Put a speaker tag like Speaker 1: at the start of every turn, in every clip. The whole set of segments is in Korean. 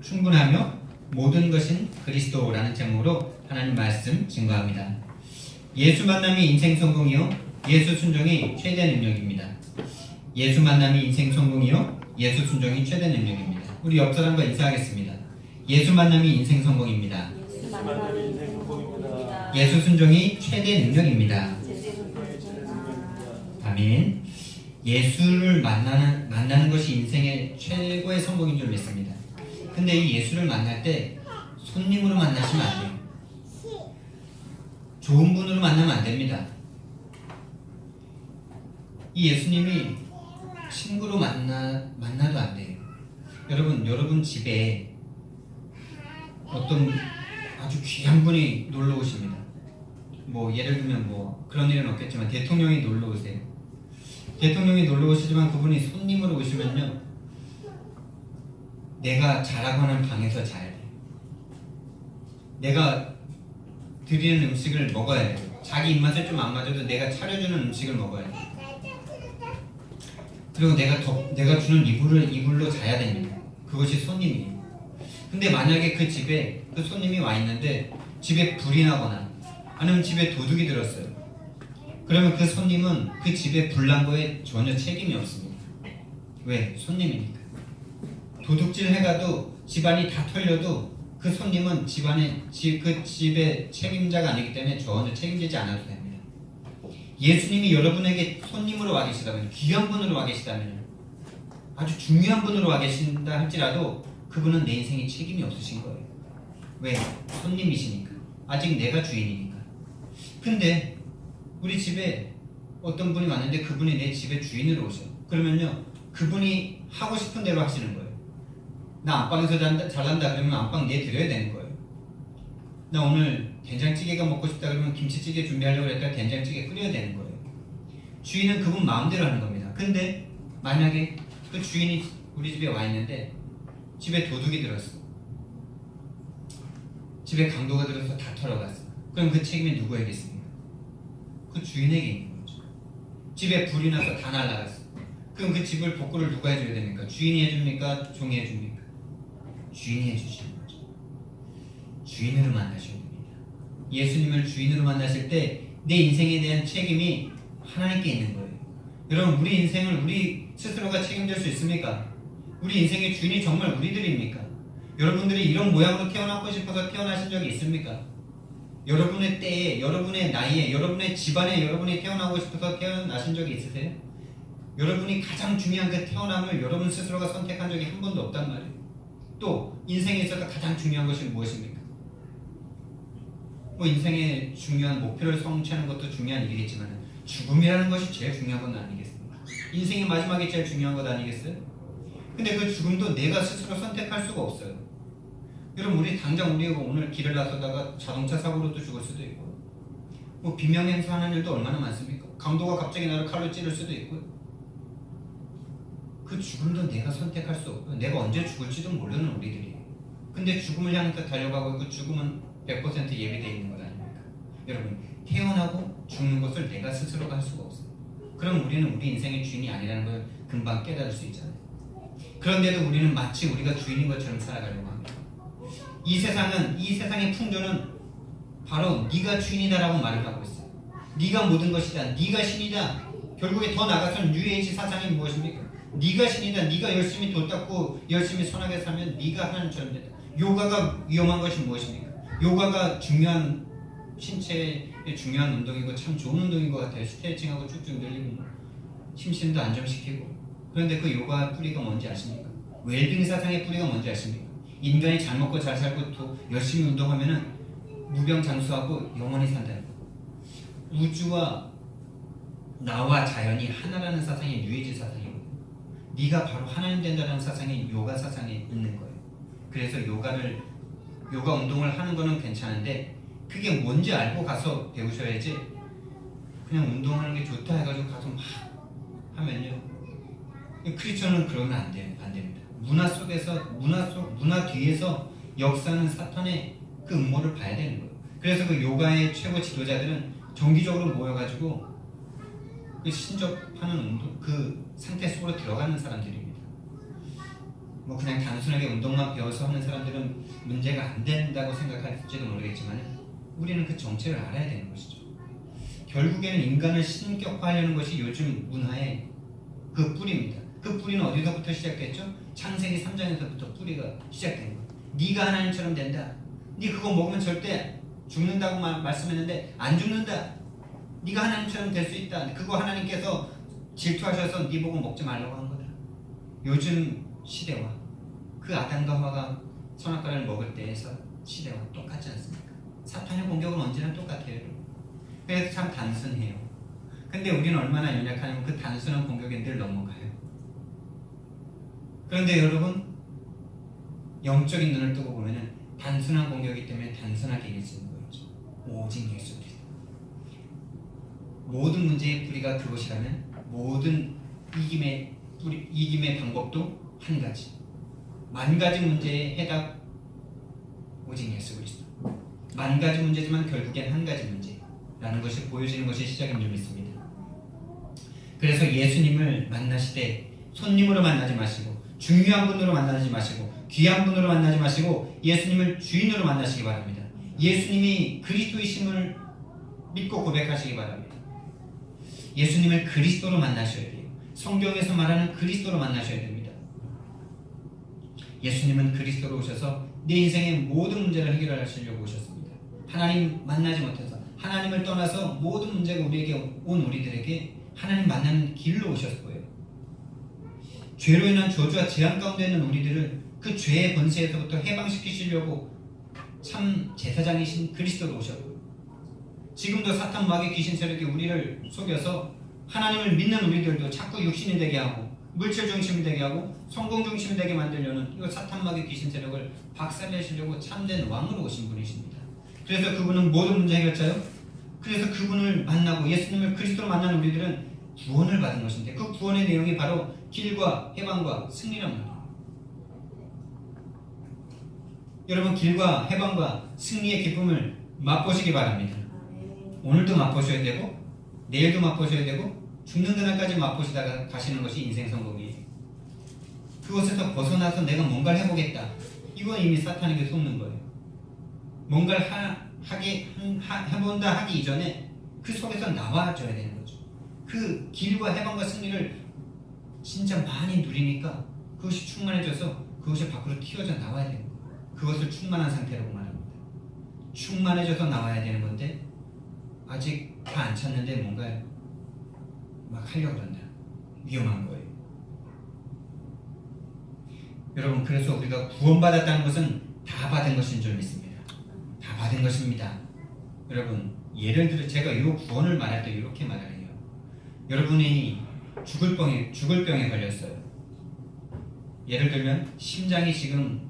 Speaker 1: 충분하며 모든 것인 그리스도라는 제목으로 하나님 말씀 증거합니다. 예수 만남이 인생 성공이요 예수 순종이 최대 능력입니다. 예수 만남이 인생 성공이요 예수 순종이 최대 능력입니다. 우리 옆 사람과 인사하겠습니다. 예수 만남이 인생 성공입니다. 예수 순종이 최대 능력입니다. 아멘. 예수를 만나는 것이 인생의 최고의 성공인 줄 믿습니다. 근데 이 예수를 만날 때 손님으로 만나시면 안 돼요. 좋은 분으로 만나면 안 됩니다. 이 예수님이 친구로 만나도 안 돼요. 여러분 집에 어떤 아주 귀한 분이 놀러 오십니다. 뭐 예를 들면 뭐 그런 일은 없겠지만 대통령이 놀러 오세요. 대통령이 놀러 오시지만 그분이 손님으로 오시면요, 내가 자라고 하는 방에서 자야 돼요. 내가 드리는 음식을 먹어야 돼요. 자기 입맛에 좀 안 맞아도 내가 차려주는 음식을 먹어야 돼요. 그리고 내가 주는 이불로 자야 됩니다. 그것이 손님이에요. 근데 만약에 그 집에 그 손님이 와 있는데 집에 불이 나거나 아니면 집에 도둑이 들었어요. 그러면 그 손님은 그 집에 불난 거에 전혀 책임이 없습니다. 왜? 손님이니까. 도둑질 해가도 집안이 다 털려도 그 손님은 그 집의 책임자가 아니기 때문에 전혀 책임지지 않아도 됩니다. 예수님이 여러분에게 손님으로 와 계시다면, 귀한 분으로 와 계시다면, 아주 중요한 분으로 와 계신다 할지라도 그분은 내 인생에 책임이 없으신 거예요. 왜? 손님이시니까. 아직 내가 주인이니까. 근데 우리 집에 어떤 분이 왔는데 그분이 내 집의 주인으로 오셔. 그러면요, 그분이 하고 싶은 대로 하시는 거예요. 나 안방에서 잘난다 그러면 안방 내드려야 되는 거예요. 나 오늘 된장찌개가 먹고 싶다 그러면 김치찌개 준비하려고 했다가 된장찌개 끓여야 되는 거예요. 주인은 그분 마음대로 하는 겁니다. 근데 만약에 그 주인이 우리 집에 와 있는데 집에 도둑이 들었어. 집에 강도가 들어서 다 털어갔어. 그럼 그 책임이 누구에게 있습니까? 그 주인에게 있는 거죠. 집에 불이 나서 다 날아갔어. 그럼 그 집을 복구를 누가 해줘야 됩니까? 주인이 해줍니까? 종이 해줍니까? 주인이 해주시는 거죠. 주인으로 만나셔야 됩니다. 예수님을 주인으로 만나실 때 내 인생에 대한 책임이 하나님께 있는 거예요. 여러분, 우리 인생을 우리 스스로가 책임질 수 있습니까? 우리 인생의 주인이 정말 우리들입니까? 여러분들이 이런 모양으로 태어나고 싶어서 태어나신 적이 있습니까? 여러분의 때에, 여러분의 나이에, 여러분의 집안에 여러분이 태어나고 싶어서 태어나신 적이 있으세요? 여러분이 가장 중요한 그 태어남을 여러분 스스로가 선택한 적이 한 번도 없단 말이에요. 또 인생에 있어서 가장 중요한 것이 무엇입니까? 뭐 인생의 중요한 목표를 성취하는 것도 중요한 일이겠지만 죽음이라는 것이 제일 중요한 건 아니겠습니까? 인생의 마지막이 제일 중요한 것 아니겠어요? 근데 그 죽음도 내가 스스로 선택할 수가 없어요. 여러분, 우리가 오늘 길을 나서다가 자동차 사고로도 죽을 수도 있고, 뭐 비명행사하는 일도 얼마나 많습니까? 강도가 갑자기 나를 칼로 찌를 수도 있고요. 그 죽음도 내가 선택할 수 없고요. 내가 언제 죽을지도 모르는 우리들이에요. 근데 죽음을 향해서 달려가고 그 죽음은 100% 예비되어 있는 것 아닙니까? 여러분, 태어나고 죽는 것을 내가 스스로가 할 수가 없어요. 그럼 우리는 우리 인생의 주인이 아니라는 걸 금방 깨달을 수 있잖아요. 그런데도 우리는 마치 우리가 주인인 것처럼 살아가려고 합니다. 이 세상의 풍조는 바로 네가 주인이다라고 말을 하고 있어요. 네가 모든 것이다. 네가 신이다. 결국에 더 나아가서는 뉴에이지 사상이 무엇입니까? 네가 신이다. 네가 열심히 돈 닦고 열심히 선하게 살면 네가 하나님처럼 된다. 요가가 위험한 것이 무엇입니까? 요가가 중요한, 신체의 중요한 운동이고 참 좋은 운동인 것 같아요. 스트레칭하고 쭉쭉 늘리고 심신도 안정시키고. 그런데 그 요가 뿌리가 뭔지 아십니까? 웰빙 사상의 뿌리가 뭔지 아십니까? 인간이 잘 먹고 잘 살고 또 열심히 운동하면은 무병장수하고 영원히 산다는 거. 우주와 나와 자연이 하나라는 사상이 뉴에이지 사상이거든요. 네가 바로 하나님 된다는 사상이 요가 사상에 있는 거예요. 그래서 요가 운동을 하는 거는 괜찮은데 그게 뭔지 알고 가서 배우셔야지, 그냥 운동하는 게 좋다 해가지고 가서 막 하면요, 크리스천은 그러면 안 됩니다. 문화 뒤에서 역사는 사탄의 그 음모를 봐야 되는 거예요. 그래서 그 요가의 최고 지도자들은 정기적으로 모여가지고 그 신접하는 운동, 그 상태 속으로 들어가는 사람들입니다. 뭐 그냥 단순하게 운동만 배워서 하는 사람들은 문제가 안 된다고 생각할지도 모르겠지만 우리는 그 정체를 알아야 되는 것이죠. 결국에는 인간을 신격화하려는 것이 요즘 문화의 그 뿌리입니다. 그 뿌리는 어디서부터 시작됐죠? 창세기 3장에서부터 뿌리가 시작된 거예요. 네가 하나님처럼 된다. 네 그거 먹으면 절대 죽는다고 말씀했는데 안 죽는다. 네가 하나님처럼 될 수 있다. 그거 하나님께서 질투하셔서 네 보고 먹지 말라고 한 거다. 요즘 시대와 그 아담과 하와가 선악과를 먹을 때의 시대와 똑같지 않습니까? 사탄의 공격은 언제나 똑같아요. 그래서 참 단순해요. 근데 우리는 얼마나 연약하냐면 그 단순한 공격에 늘 넘어가요. 그런데 여러분, 영적인 눈을 뜨고 보면은 단순한 공격이기 때문에 단순하게 이길 수 있는 거죠. 오직 예수 그리스도. 모든 문제의 뿌리가 그것이라면 모든 이김의 방법도 한 가지. 만 가지 문제의 해답 오직 예수 그리스도. 만 가지 문제지만 결국엔 한 가지 문제라는 것이 보여지는 것이 시작인 줄 믿습니다. 그래서 예수님을 만나실 때 손님으로 만나지 마시고 중요한 분으로 만나지 마시고 귀한 분으로 만나지 마시고 예수님을 주인으로 만나시기 바랍니다. 예수님이 그리스도이심을 믿고 고백하시기 바랍니다. 예수님을 그리스도로 만나셔야 돼요. 성경에서 말하는 그리스도로 만나셔야 됩니다. 예수님은 그리스도로 오셔서 내 인생의 모든 문제를 해결하시려고 오셨습니다. 하나님 만나지 못해서 하나님을 떠나서 모든 문제가 온 우리들에게 하나님 만나는 길로 오셨을 거예요. 죄로 인한 저주와 재앙 가운데 있는 우리들을 그 죄의 권세에서부터 해방시키시려고 참 제사장이신 그리스도로 오셨고, 지금도 사탄 마귀 귀신 세력이 우리를 속여서 하나님을 믿는 우리들도 자꾸 육신이 되게 하고 물질 중심이 되게 하고 성공 중심이 되게 만들려는 이 사탄 마귀 귀신 세력을 박살내시려고 참된 왕으로 오신 분이십니다. 그래서 그분은 모든 문제 해결자요. 그래서 그분을 만나고 예수님을 그리스도로 만난 우리들은 구원을 받은 것인데 그 구원의 내용이 바로 길과 해방과 승리란 말이에요. 여러분, 길과 해방과 승리의 기쁨을 맛보시기 바랍니다. 오늘도 맛보셔야 되고 내일도 맛보셔야 되고 죽는 그날까지 맛보시다가 가시는 것이 인생 성공이에요. 그곳에서 벗어나서 내가 뭔가를 해보겠다. 이건 이미 사탄에게 속는 거예요. 뭔가를 해본다 하기 이전에 그 속에서 나와줘야 되는 거죠. 그 길과 해방과 승리를 진짜 많이 누리니까 그것이 충만해져서 그것이 밖으로 튀어져 나와야 되는 거예요. 그것을 충만한 상태라고 말합니다. 충만해져서 나와야 되는 건데 아직 다 안 찼는데 뭔가 막 하려고 그런다. 위험한 거예요. 여러분, 그래서 우리가 구원받았다는 것은 다 받은 것인 줄 믿습니다. 다 받은 것입니다. 여러분, 예를 들어 제가 이 구원을 말할 때 이렇게 말을 해요. 여러분이 죽을 병에 걸렸어요. 예를 들면 심장이 지금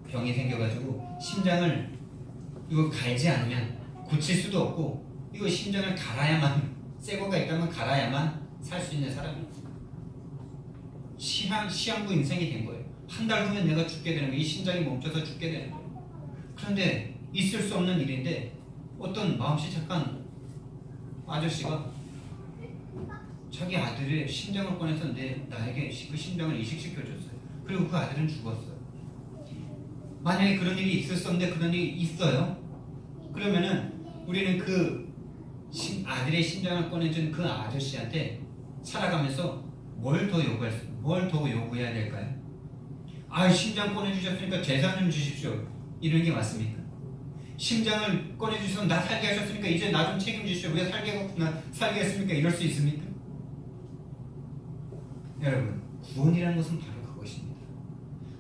Speaker 1: 병이 생겨가지고 심장을 이거 갈지 않으면 고칠 수도 없고 이거 심장을 갈아야만, 새 거가 있다면 갈아야만 살 수 있는 사람이에요. 시한부 인생이 된 거예요. 한 달 후면 내가 죽게 되는 거예요. 이 심장이 멈춰서 죽게 되는 거예요. 그런데 있을 수 없는 일인데 어떤 마음씨 착한 아저씨가 자기 아들의 심장을 꺼내서 나에게 그 심장을 이식시켜줬어요. 그리고 그 아들은 죽었어요. 만약에 그런 일이 있을 수 없는데 그런 일이 있어요. 그러면은 우리는 그 아들의 심장을 꺼내준 그 아저씨한테 살아가면서 뭘 더 요구해야 될까요? 심장 꺼내주셨으니까 재산 좀 주십시오. 이런 게 맞습니까? 심장을 꺼내주셔서 나 살게 하셨으니까 이제 나 좀 책임지십시오. 왜 살게 했습니까? 이럴 수 있습니까? 여러분, 구원이라는 것은 바로 그것입니다.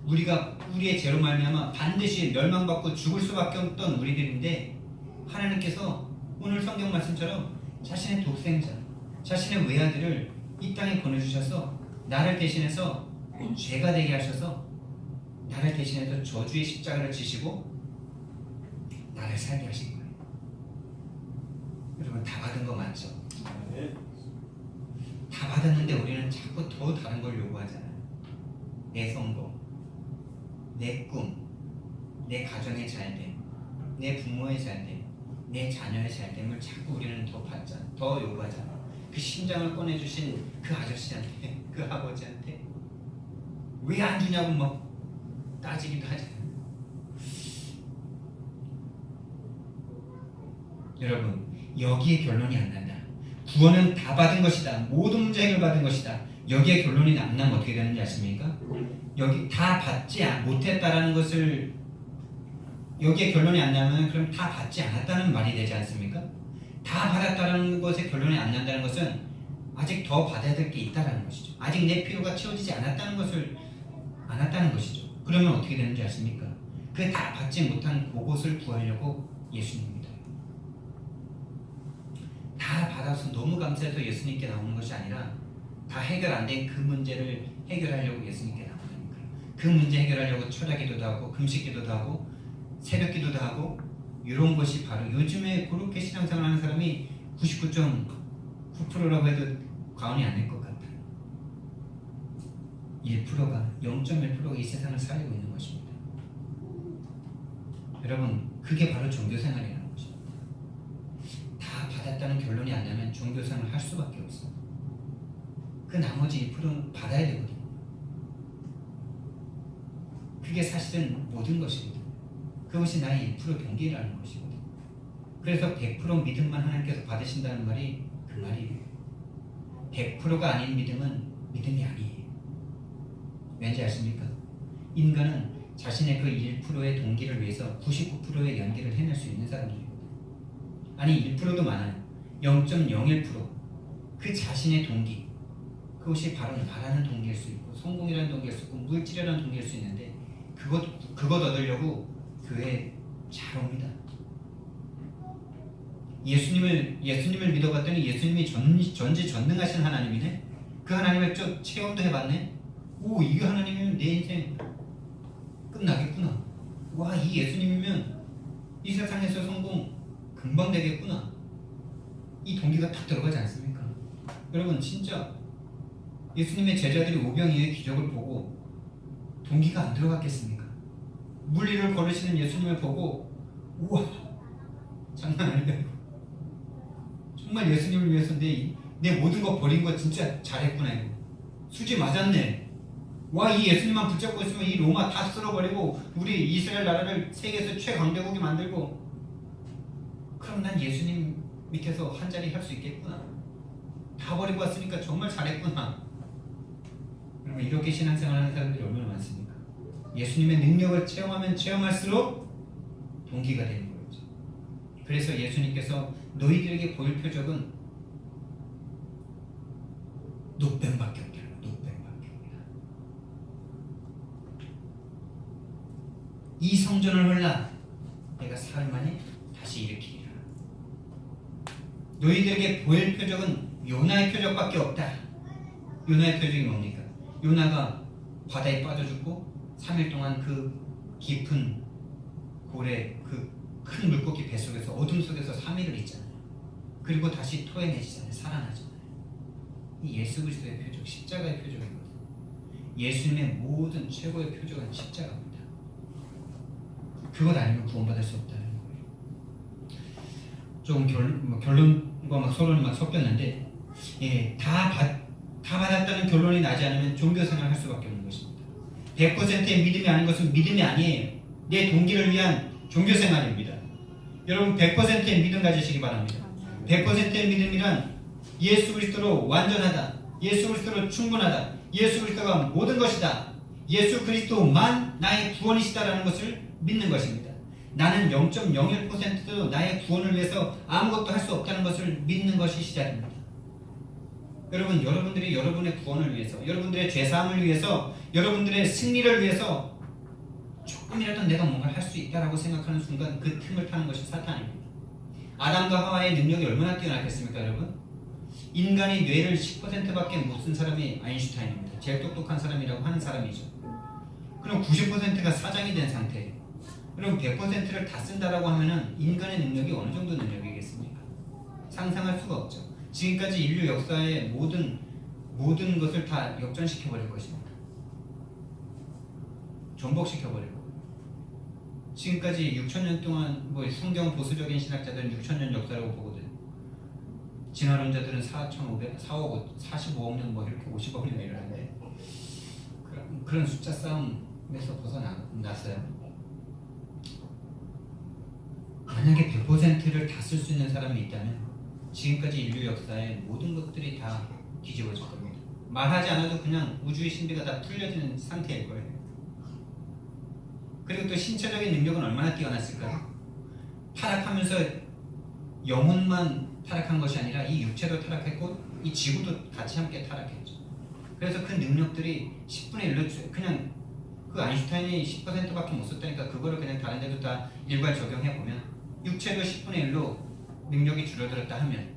Speaker 1: 우리가 우리의 죄로 말미암아 반드시 멸망받고 죽을 수밖에 없던 우리들인데 하나님께서 오늘 성경 말씀처럼 자신의 독생자, 자신의 외아들을 이 땅에 보내주셔서 나를 대신해서 죄가 되게 하셔서 나를 대신해서 저주의 십자가를 지시고 나를 살게 하신 거예요. 여러분, 다 받은 거 맞죠? 다 받았는데 우리는 자꾸 더 다른 걸 요구하잖아요. 내 성공, 내 꿈, 내 가정의 잘됨, 내 부모의 잘됨, 내 자녀의 잘됨을 자꾸 우리는 더 받잖아, 더 요구하잖아. 그 심장을 꺼내주신 그 아저씨한테, 그 아버지한테 왜 안 주냐고 막 따지기도 하잖아요. 여러분, 여기에 결론이 안 난다. 구원은 다 받은 것이다. 모든 문제 해결받은 것이다. 여기에 결론이 안 나면 어떻게 되는지 아십니까? 여기 다 받지 못했다라는 것을 여기에 결론이 안 나면 그럼 다 받지 않았다는 말이 되지 않습니까? 다 받았다는 것에 결론이 안 난다는 것은 아직 더 받아야 될 게 있다는 것이죠. 아직 내 필요가 채워지지 않았다는 것이죠. 그러면 어떻게 되는지 아십니까? 그 다 받지 못한 그것을 구하려고 예수님입니다. 다 받아서 너무 감사해서 예수님께 나오는 것이 아니라 다 해결 안 된 그 문제를 해결하려고 예수님께 나오는 거예요. 그 문제 해결하려고 철야기도도 하고 금식기도도 하고 새벽기도도 하고 이런 것이 바로 요즘에 그렇게 신앙생활하는 사람이 99.9%라고 해도 과언이 아닐 것 같아요. 1%가 0.1%가 이 세상을 살리고 있는 것입니다. 여러분, 그게 바로 종교생활이라는 것입니다. 다 받았다는 결론이 안 나면 종교생활을 할 수밖에 없어요. 그 나머지 1%는 받아야 되거든요. 그게 사실은 모든 것입니다. 그것이 나의 1% 경계라는 것이거든요. 그래서 100% 믿음만 하나님께서 받으신다는 말이 그 말이에요. 100%가 아닌 믿음은 믿음이 아니에요. 왠지 아십니까? 인간은 자신의 그 1%의 동기를 위해서 99%의 연기를 해낼 수 있는 사람들이거든요. 아니 1%도 많아요. 0.01% 그 자신의 동기, 그것이 바로 나라는 동기일 수 있고 성공이라는 동기일 수 있고 물질이라는 동기일 수 있는데 그것 얻으려고 교회에 잘 옵니다. 예수님을 믿어봤더니 예수님이 전지전능하신 하나님이네. 그 하나님을 좀 체험도 해봤네. 오, 이 하나님이면 내 인생 끝나겠구나. 와, 이 예수님이면 이 세상에서 성공 금방 되겠구나. 이 동기가 딱 들어가지 않습니까? 여러분, 진짜 예수님의 제자들이 오병이어의 기적을 보고 동기가 안 들어갔겠습니까? 물리를 걸으시는 예수님을 보고 우와, 장난 아니다. 정말 예수님을 위해서 내 모든 거 버린 거 진짜 잘했구나. 이거 수지 맞았네. 와, 이 예수님만 붙잡고 있으면 이 로마 다 쓸어버리고 우리 이스라엘 나라를 세계에서 최강대국이 만들고, 그럼 난 예수님 밑에서 한 자리 할 수 있겠구나. 다 버리고 왔으니까 정말 잘했구나. 여러분, 이렇게 신앙생활하는 사람들이 얼마나 많습니까? 예수님의 능력을 체험하면 체험할수록 동기가 되는 거죠. 그래서 예수님께서 너희들에게 보일 표적은 노뱀밖에 없다. 노뱀밖에 없다. 이 성전을 헐라 내가 사흘 만에 다시 일으키리라. 너희들에게 보일 표적은 요나의 표적밖에 없다. 요나의 표적이 뭡니까? 요나가 바다에 빠져 죽고 3일 동안 그 깊은 고래, 그 큰 물고기 뱃속에서 어둠 속에서 3일을 있잖아요. 그리고 다시 토해내시잖아요. 살아나잖아요. 이 예수 그리스도의 표적, 십자가의 표적이거든요. 예수님의 모든 최고의 표적은 십자가입니다. 그것 아니면 구원받을 수 없다는 거예요. 조금 결론과 막 서론이 막 섞였는데, 예, 다 받았다는 결론이 나지 않으면 종교생활을 할 수밖에 없는 것입니다. 100%의 믿음이 아닌 것은 믿음이 아니에요. 내 동기를 위한 종교생활입니다. 여러분, 100%의 믿음 가지시기 바랍니다. 100%의 믿음이란 예수 그리스도로 완전하다, 예수 그리스도로 충분하다, 예수 그리스도가 모든 것이다, 예수 그리스도만 나의 구원이시다라는 것을 믿는 것입니다. 나는 0.01%도 나의 구원을 위해서 아무것도 할 수 없다는 것을 믿는 것이 시작입니다. 여러분, 여러분들이 여러분의 구원을 위해서, 여러분들의 죄사함을 위해서, 여러분들의 승리를 위해서 조금이라도 내가 뭔가를 할 수 있다라고 생각하는 순간 그 틈을 타는 것이 사탄입니다. 아담과 하와의 능력이 얼마나 뛰어났겠습니까, 여러분? 인간이 뇌를 10%밖에 못 쓴 사람이 아인슈타인입니다. 제일 똑똑한 사람이라고 하는 사람이죠. 그럼 90%가 사장이 된 상태예요. 그럼 100%를 다 쓴다라고 하면은 인간의 능력이 어느 정도 능력이겠습니까? 상상할 수가 없죠. 지금까지 인류 역사의 모든 것을 다 역전시켜버릴 것입니다. 전복시켜버리고, 지금까지 6,000년 동안 성경 보수적인 신학자들은 6,000년 역사라고 보거든요. 진화론자들은 45억 년 이렇게 50억 년 이러는데, 그런 숫자 싸움 벗어났어요. 만약에 100%를 다 쓸 수 있는 사람이 있다면 지금까지 인류 역사의 모든 것들이 다 뒤집어질 겁니다. 말하지 않아도 그냥 우주의 신비가 다 풀려지는 상태일 거예요. 그리고 또 신체적인 능력은 얼마나 뛰어났을까요? 타락하면서 영혼만 타락한 것이 아니라 이 육체도 타락했고 이 지구도 같이 함께 타락했죠. 그래서 그 능력들이 10분의 1로 그냥 그 아인슈타인이 10%밖에 못 썼다니까 그거를 그냥 다른 데도 다 일괄 적용해보면 육체도 10분의 1로 능력이 줄어들었다 하면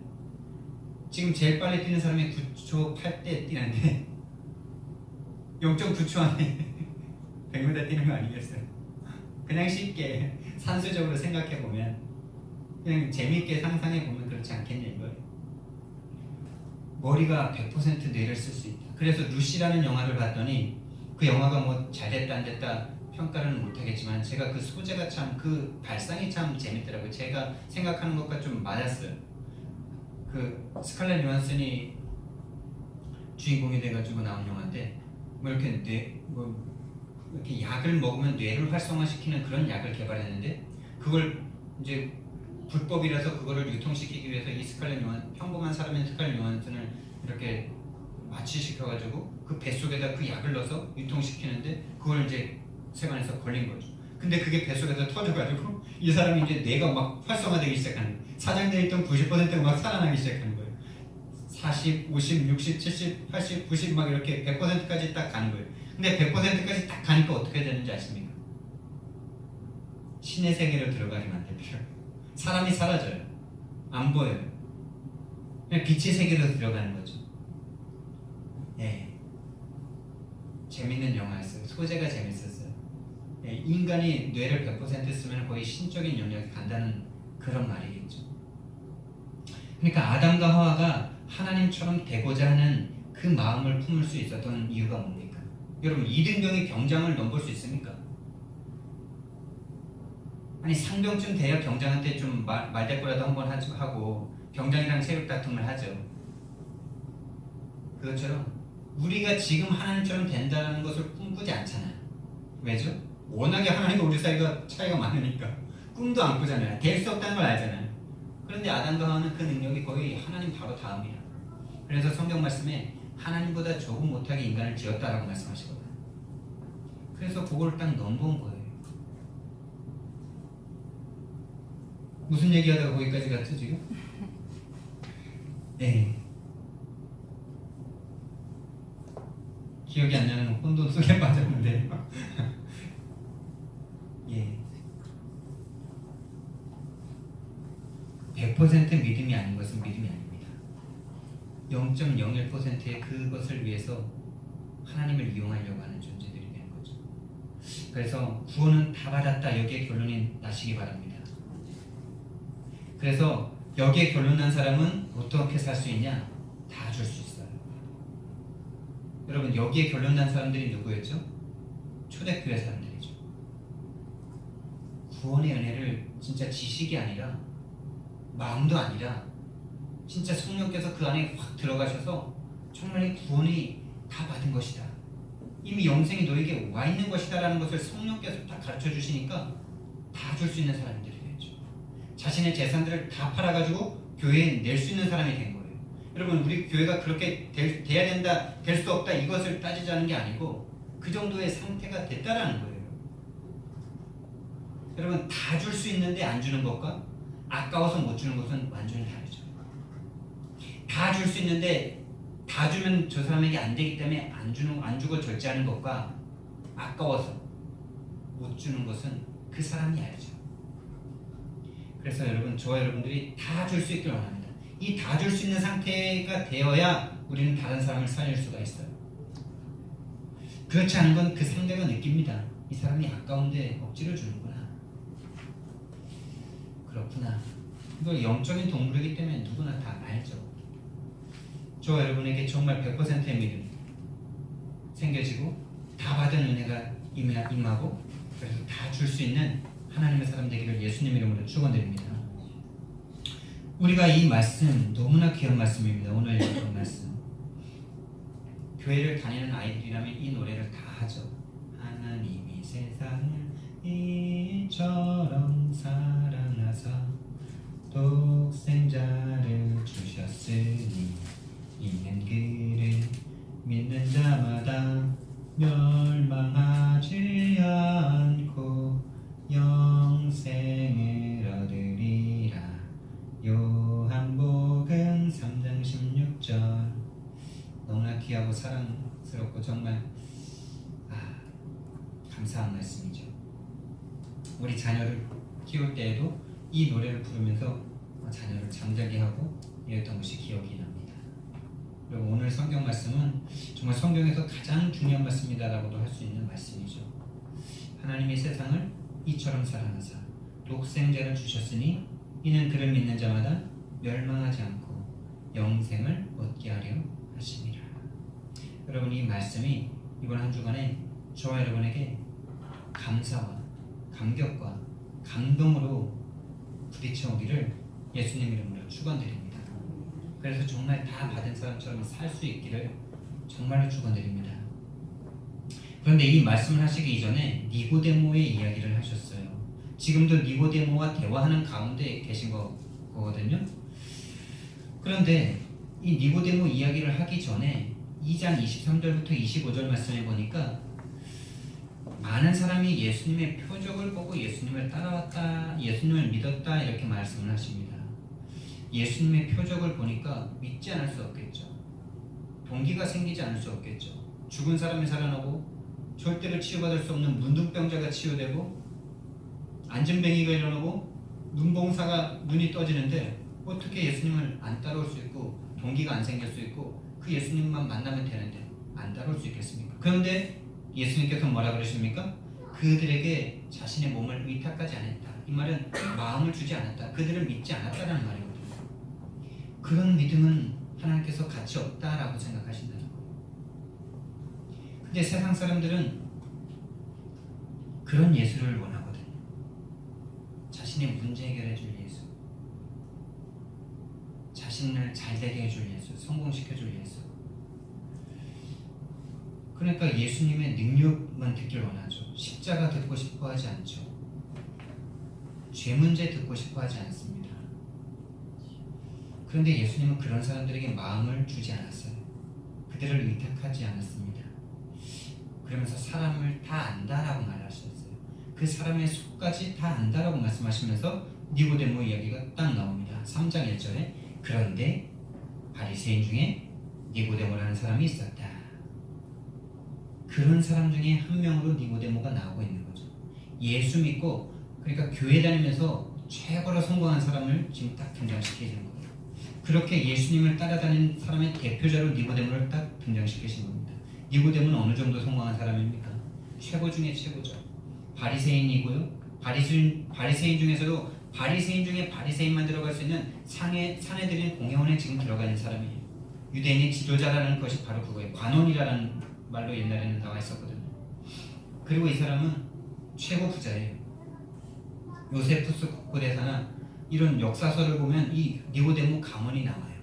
Speaker 1: 지금 제일 빨리 뛰는 사람이 9초 8대 뛰는데 0.9초 안에 100m 뛰는 거 아니겠어요? 그냥 쉽게 산수적으로 생각해보면 그냥 재미있게 상상해보면 그렇지 않겠냐 이거예요. 머리가 100% 뇌를 쓸 수 있다. 그래서 루시라는 영화를 봤더니 그 영화가 뭐 잘됐다 안 됐다 평가는 못하겠지만 제가 그 소재가 참 그 발상이 참 재밌더라고요. 제가 생각하는 것과 좀 맞았어요. 그 스칼렛 요한슨이 주인공이 돼가지고 나온 영화인데 뭐 이렇게 이렇게 약을 먹으면 뇌를 활성화시키는 그런 약을 개발했는데 그걸 이제 불법이라서 그거를 유통시키기 위해서 이 스칼렛 요한 평범한 사람인 스칼렛 요한슨을 이렇게 마취시켜가지고 그 뱃속에다 그 약을 넣어서 유통시키는데 그걸 이제 세관에서 걸린 거죠. 근데 그게 뱃속에서 터져가지고 이 사람이 이제 뇌가 막 활성화되기 시작하는 거예요. 사장되어 있던 90%가 막 살아나기 시작하는 거예요. 40, 50, 60, 70, 80, 90 막 이렇게 100%까지 딱 가는 거예요. 근데 100%까지 딱 가니까 어떻게 되는지 아십니까? 신의 세계로 들어가게 만들어요. 사람이 사라져요. 안 보여요. 그냥 빛의 세계로 들어가는 거죠. 네. 재밌는 영화였어요. 소재가 재밌었어요. 네. 인간이 뇌를 100% 쓰면 거의 신적인 영역이 간다는 그런 말이겠죠. 그러니까 아담과 하와가 하나님처럼 되고자 하는 그 마음을 품을 수 있었던 이유가 뭡니까? 여러분 이등병이 병장을 넘볼 수 있습니까? 아니 상병쯤 돼야 병장한테 좀 말대꾸라도 한번 하고 병장이랑 체육 다툼을 하죠. 그것처럼 우리가 지금 하나님처럼 된다는 것을 꿈꾸지 않잖아요. 왜죠? 워낙에 하나님과 우리 사이가 차이가 많으니까 꿈도 안 꾸잖아요. 될 수 없다는 걸 알잖아요. 그런데 아담과 하와는 그 능력이 거의 하나님 바로 다음이에요. 그래서 성경 말씀에 하나님보다 조금 못하게 인간을 지었다라고 말씀하시거든요. 그래서 그걸 딱 넘본 거예요. 무슨 얘기하다가 거기까지 갔죠 지금? 네. 기억이 안 나는 혼돈 속에 빠졌는데 예. 100% 믿음이 아닌 것은 믿음이 아닙니다. 0.01%의 그것을 위해서 하나님을 이용하려고 하는 존재들이 되는 거죠. 그래서 구원은 다 받았다 여기에 결론이 나시기 바랍니다. 그래서 여기에 결론 난 사람은 어떻게 살 수 있냐? 다 줄 수 있어요. 여러분 여기에 결론 난 사람들이 누구였죠? 초대교회 사람들이죠. 구원의 은혜를 진짜 지식이 아니라 마음도 아니라 진짜 성령께서 그 안에 확 들어가셔서 정말 이 구원이 다 받은 것이다. 이미 영생이 너에게 와 있는 것이다 라는 것을 성령께서 다 가르쳐 주시니까 다 줄 수 있는 사람들이 됐죠. 자신의 재산들을 다 팔아가지고 교회에 낼 수 있는 사람이 된 거예요. 여러분 우리 교회가 그렇게 돼야 된다, 될 수 없다 이것을 따지자는 게 아니고 그 정도의 상태가 됐다라는 거예요. 여러분 다 줄 수 있는데 안 주는 것과 아까워서 못 주는 것은 완전히 다르죠. 다 줄 수 있는데 다 주면 저 사람에게 안 되기 때문에 안 주고 절제하는 것과 아까워서 못 주는 것은 그 사람이 알죠. 그래서 여러분 저와 여러분들이 다 줄 수 있길 원합니다. 이 다 줄 수 있는 상태가 되어야 우리는 다른 사람을 살릴 수가 있어요. 그렇지 않은 건 그 상대가 느낍니다. 이 사람이 아까운데 억지로 주는구나. 그렇구나. 이거 영적인 동물이기 때문에 누구나 다 알죠. 저와 여러분에게 정말 100%의 믿음 생겨지고 다 받은 은혜가 임하고 그래서 다 줄 수 있는 하나님의 사람 되기를 예수님 이름으로 축원드립니다. 우리가 이 말씀 너무나 귀한 말씀입니다. 오늘 읽은 말씀. 교회를 다니는 아이들이라면 이 노래를 다 하죠. 하나님의 세상을 이처럼 사랑하사 독생자를 주셨으니 있는 그를 믿는 자마다 멸망하지 않고 영생을 얻으리라. 요한복음 3장 16절. 너무나 귀하고 사랑스럽고 정말 감사한 말씀이죠. 우리 자녀를 키울 때에도 이 노래를 부르면서 자녀를 잠자게 하고 이랬던 것이 기억이 납니다. 그리고 오늘 성경 말씀은 정말 성경에서 가장 중요한 말씀이다라고도 할 수 있는 말씀이죠. 하나님이 세상을 이처럼 사랑하사 독생자를 주셨으니 이는 그를 믿는 자마다 멸망하지 않고 영생을 얻게 하려 하심이라. 여러분, 이 말씀이 이번 한 주간에 저와 여러분에게 감사와 감격과 감동으로 부딪혀 오기를 예수님 이름으로 축원드립니다. 그래서 정말 다 받은 사람처럼 살 수 있기를 정말로 축원드립니다. 그런데 이 말씀을 하시기 이전에 니고데모의 이야기를 하셨어요. 지금도 니고데모와 대화하는 가운데 계신 거거든요. 그런데 이 니고데모 이야기를 하기 전에 2장 23절부터 25절 말씀에 보니까 많은 사람이 예수님의 표적을 보고 예수님을 따라왔다, 예수님을 믿었다 이렇게 말씀을 하십니다. 예수님의 표적을 보니까 믿지 않을 수 없겠죠. 동기가 생기지 않을 수 없겠죠. 죽은 사람이 살아나고 절대로 치유받을 수 없는 문둥병자가 치유되고 안진뱅이가 일어나고 눈봉사가 눈이 떠지는데 어떻게 예수님을 안 따라올 수 있고 동기가 안 생길 수 있고 그 예수님만 만나면 되는데 안 따라올 수 있겠습니까? 그런데 예수님께서 뭐라 그러십니까? 그들에게 자신의 몸을 의탁하지 않았다. 이 말은 마음을 주지 않았다. 그들을 믿지 않았다는 말이거든요. 그런 믿음은 하나님께서 가치 없다라고 생각하신다는 거예요. 근데 세상 사람들은 그런 예수를 원하거든요. 자신의 문제 해결해 줄 예수, 자신을 잘되게 해줄 예수, 성공시켜 줄 예수. 그러니까 예수님의 능력만 듣길 원하죠. 십자가 듣고 싶어 하지 않죠. 죄 문제 듣고 싶어 하지 않습니다. 그런데 예수님은 그런 사람들에게 마음을 주지 않았어요. 그들을 의탁하지 않았습니다. 그러면서 사람을 다 안다라고 말하셨어요. 그 사람의 속까지 다 안다라고 말씀하시면서 니고데모 이야기가 딱 나옵니다. 3장 1절에 그런데 바리새인 중에 니고데모라는 사람이 있었다. 그런 사람 중에 한 명으로 니고데모가 나오고 있는 거죠. 예수 믿고 그러니까 교회 다니면서 최고로 성공한 사람을 지금 딱 등장시키는 거예요. 그렇게 예수님을 따라다니는 사람의 대표자로 니고데모를 딱 등장시키신 겁니다. 니고데모는 어느 정도 성공한 사람입니까? 최고 중에 최고죠. 바리새인이고요. 바리새인 중에서도 바리새인 중에 바리새인만 들어갈 수 있는 사내들인 공회원에 지금 들어가 있는 사람이에요. 유대인의 지도자라는 것이 바로 그거예요. 관원이라는 말로 옛날에는 나와 있었거든요. 그리고 이 사람은 최고 부자예요. 요세푸스 국고대사나 이런 역사서를 보면 이 니고데모 가문이 나와요.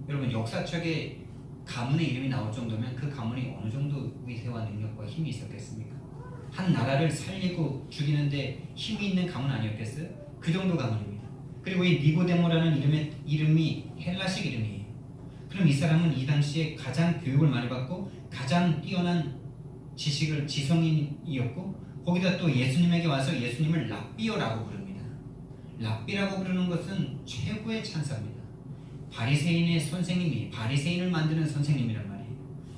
Speaker 1: 여러분, 역사책에 가문의 이름이 나올 정도면 그 가문이 어느 정도 위세와 능력과 힘이 있었겠습니까? 한 나라를 살리고 죽이는데 힘이 있는 가문 아니었겠어요? 그 정도 가문입니다. 그리고 이 니고데모라는 이름이 헬라식 이름이에요. 그럼 이 사람은 이 당시에 가장 교육을 많이 받고 가장 뛰어난 지성인이었고 거기다 또 예수님에게 와서 예수님을 랍비어라고 부릅니다. 랍비라고 부르는 것은 최고의 찬사입니다. 바리새인의 선생님이 바리새인을 만드는 선생님이란 말이에요.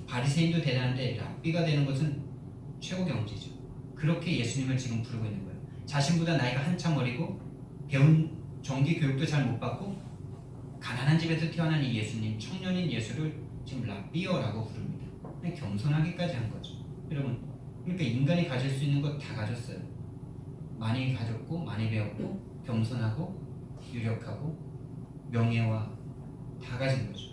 Speaker 1: 바리새인도 대단한데 랍비가 되는 것은 최고 경지죠. 그렇게 예수님을 지금 부르고 있는 거예요. 자신보다 나이가 한참 어리고 배운 정기 교육도 잘 못 받고 가난한 집에서 태어난 이 예수님, 청년인 예수를 지금 랍비어라고 부릅니다. 그냥 겸손하기까지 한 거죠. 여러분, 그러니까 인간이 가질 수 있는 것 다 가졌어요. 많이 가졌고 많이 배웠고 겸손하고 유력하고 명예와 다 가진 거죠.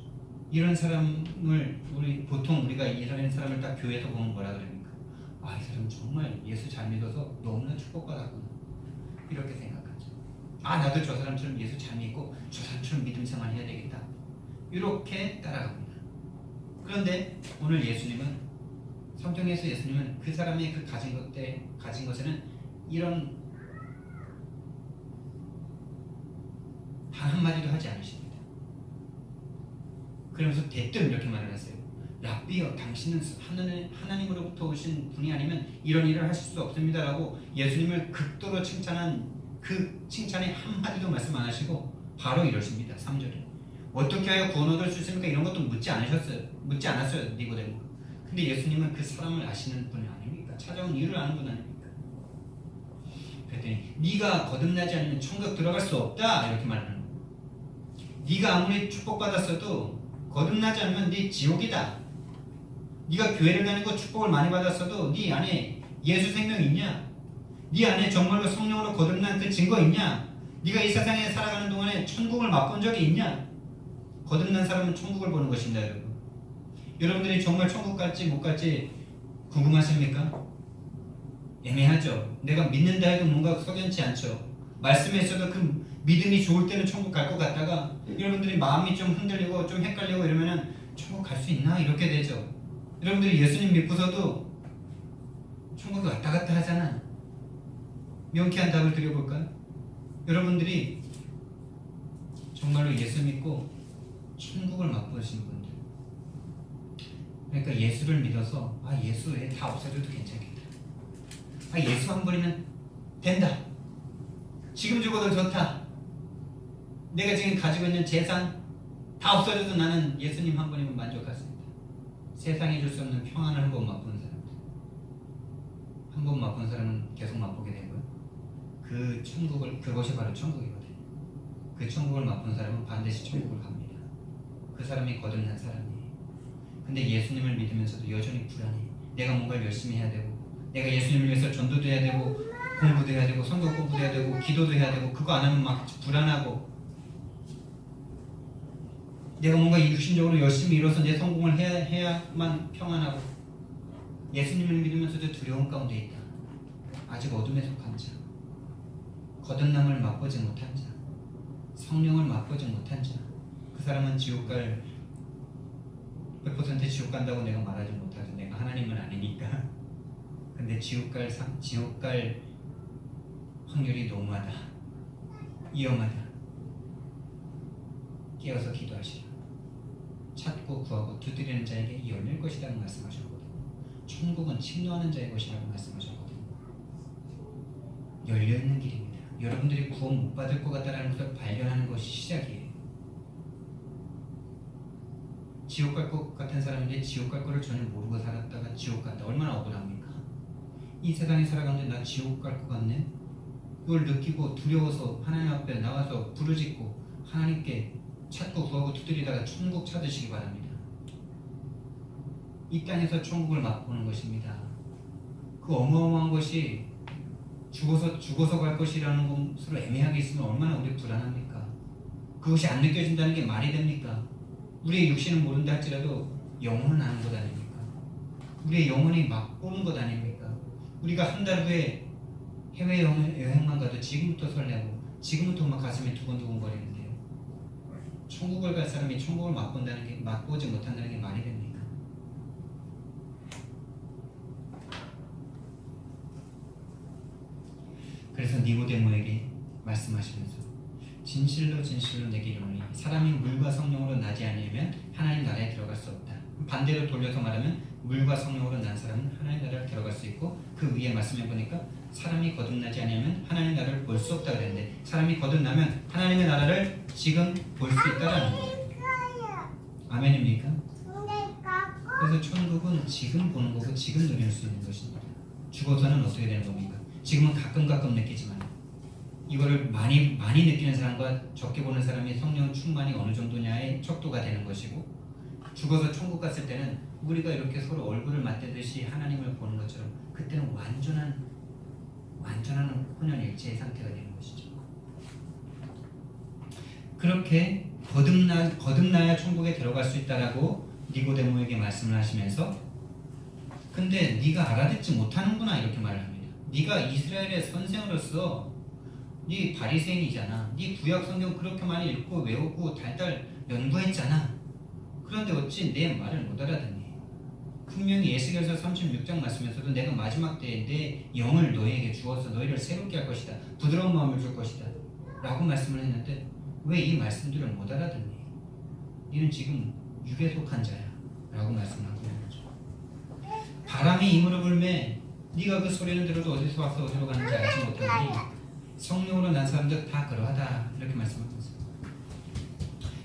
Speaker 1: 이런 사람을 보통 우리가 이런 사람을 딱 교회에서 보면 뭐라 그럽니까? 아, 이 사람 정말 예수 잘 믿어서 너무나 축복받았구나 이렇게 생각하죠. 아, 나도 저 사람처럼 예수 잘 믿고 저 사람처럼 믿음 생활 해야 되겠다 이렇게 따라갑니다. 그런데 오늘 예수님은 성경에서 예수님은 그 사람의 그 가진 것에는 이런 단 한마디도 하지 않으십니다. 그러면서 대뜸 이렇게 말을 하세요. 랍비여, 당신은 하나님으로부터 오신 분이 아니면 이런 일을 하실 수 없습니다 라고 예수님을 극도로 칭찬한 그 칭찬에 한마디도 말씀 안 하시고 바로 이러십니다. 3절에 어떻게 하여 구원 얻을 수 있습니까? 이런 것도 묻지 않았어요. 니고데모가. 근데 예수님은 그 사람을 아시는 분 아닙니까? 찾아온 이유를 아는 분 아닙니까? 그랬더니 네가 거듭나지 않으면 천국 들어갈 수 없다 이렇게 말하는 거예요. 네가 아무리 축복받았어도 거듭나지 않으면 네 지옥이다. 네가 교회를 다니고 축복을 많이 받았어도 네 안에 예수 생명이 있냐? 네 안에 정말로 성령으로 거듭난 그 증거 있냐? 네가 이 세상에 살아가는 동안에 천국을 맛본 적이 있냐? 거듭난 사람은 천국을 보는 것입니다. 여러분. 여러분들이 정말 천국 갈지 못 갈지 궁금하십니까? 애매하죠. 내가 믿는다 해도 뭔가 석연치 않죠. 말씀에 있어도 그 믿음이 좋을 때는 천국 갈 것 같다가 여러분들이 마음이 좀 흔들리고 좀 헷갈리고 이러면은 천국 갈 수 있나? 이렇게 되죠. 여러분들이 예수님 믿고서도 천국에 왔다 갔다 하잖아. 명쾌한 답을 드려볼까요? 여러분들이 정말로 예수 믿고 천국을 맛보신 분들, 그러니까 예수를 믿어서 예수 외에 다 없어져도 괜찮겠다. 예수 한 분이면 된다. 지금 죽어도 좋다. 내가 지금 가지고 있는 재산 다 없어져도 나는 예수님 한 분이면 만족하겠습니다. 세상에 줄 수 없는 평안을 한 번 맛보는 사람들, 한 번 맛본 사람은 계속 맛보게 되고요. 그 천국을, 그것이 바로 천국이거든요. 그 천국을 맛본 사람은 반드시 천국을 갑니다. 그 사람이 거듭난 사람이에요. 근데 예수님을 믿으면서도 여전히 불안해. 내가 뭔가를 열심히 해야 되고, 내가 예수님을 위해서 전도도 해야 되고, 공부도 해야 되고, 성경 공부도 해야 되고, 기도도 해야 되고, 그거 안 하면 막 불안하고, 내가 뭔가 육신적으로 열심히 일어서 내 성공을 해야만 평안하고, 예수님을 믿으면서도 두려움 가운데 있다. 아직 어둠에 속한 자, 거듭남을 맛보지 못한 자, 성령을 맛보지 못한 자, 그 사람은 지옥 갈 100% 지옥 간다고 내가 말하지 못하죠. 내가 하나님은 아니니까. 근데 지옥 갈 확률이 너무하다. 위험하다. 깨어서 기도하시라. 찾고 구하고 두드리는 자에게 열릴 것이라고 말씀하셨거든요. 천국은 침노하는 자의 것이라고 말씀하셨거든요. 열려있는 길입니다. 여러분들이 구원 못 받을 것 같다는 것을 발견하는 것이 시작이에요. 지옥 갈 것 같은 사람인데 지옥 갈 거를 전혀 모르고 살았다가 지옥 갔다. 얼마나 억울합니까? 이 세상에 살아가는데 나 지옥 갈 것 같네? 그걸 느끼고 두려워서 하나님 앞에 나와서 부르짖고 하나님께 찾고 구하고 두드리다가 천국 찾으시기 바랍니다. 이 땅에서 천국을 맛보는 것입니다. 그 어마어마한 것이 죽어서 갈 것이라는 것으로 애매하게 있으면 얼마나 우리 불안합니까? 그것이 안 느껴진다는 게 말이 됩니까? 우리의 육신은 모른다 할지라도 영혼은 아는 것 아닙니까? 우리의 영혼이 맛보는 것 아닙니까? 우리가 한 달 후에 해외여행만 가도 지금부터 설레고 지금부터 막 가슴이 두근두근 거리는데요. 천국을 갈 사람이 천국을 맛보지 못한다는 게 말이 됩니까? 그래서 니고데모에게 말씀하시면서 진실로 진실로 내게 이르노니 사람이 물과 성령으로 나지 아니하면 하나님 나라에 들어갈 수 없다. 반대로 돌려서 말하면 물과 성령으로 난 사람은 하나님 나라에 들어갈 수 있고, 그 위에 말씀해 보니까 사람이 거듭나지 아니하면 하나님 나라를 볼 수 없다 그랬는데, 사람이 거듭나면 하나님의 나라를 지금 볼 수 있다라는 거예요. 아멘입니까? 그래서 천국은 지금 보는 거고 지금 누릴 수 있는 것입니다. 죽어서는 어떻게 되는 겁니까? 지금은 가끔 느끼지만 이거를 많이 느끼는 사람과 적게 보는 사람이 성령 충만이 어느 정도냐의 척도가 되는 것이고, 죽어서 천국 갔을 때는 우리가 이렇게 서로 얼굴을 맞대듯이 하나님을 보는 것처럼 그때는 완전한 혼연일체의 상태가 되는 것이죠. 그렇게 거듭나야 천국에 들어갈 수 있다라고 니고데모에게 말씀을 하시면서, 근데 네가 알아듣지 못하는구나 이렇게 말을 합니다. 네가 이스라엘의 선생으로서 네 바리새인이잖아. 네 구약 성경 그렇게 많이 읽고 외우고 달달 연구했잖아. 그런데 어찌 내 말을 못 알아듣니? 분명히 에스겔서 36장 말씀에서도 내가 마지막 때에 내 영을 너희에게 주어서 너희를 새롭게 할 것이다. 부드러운 마음을 줄 것이다. 라고 말씀을 했는데 왜 이 말씀들을 못 알아듣니? 이는 지금 육에 속한 자야. 라고 말씀하고 있는 거죠. 바람이 이무로 불매 네가 그 소리는 들어도 어디서 와서 어디로 가는지 알지 못하니 성령으로 난 사람들 다 그러하다. 이렇게 말씀하고 있어요.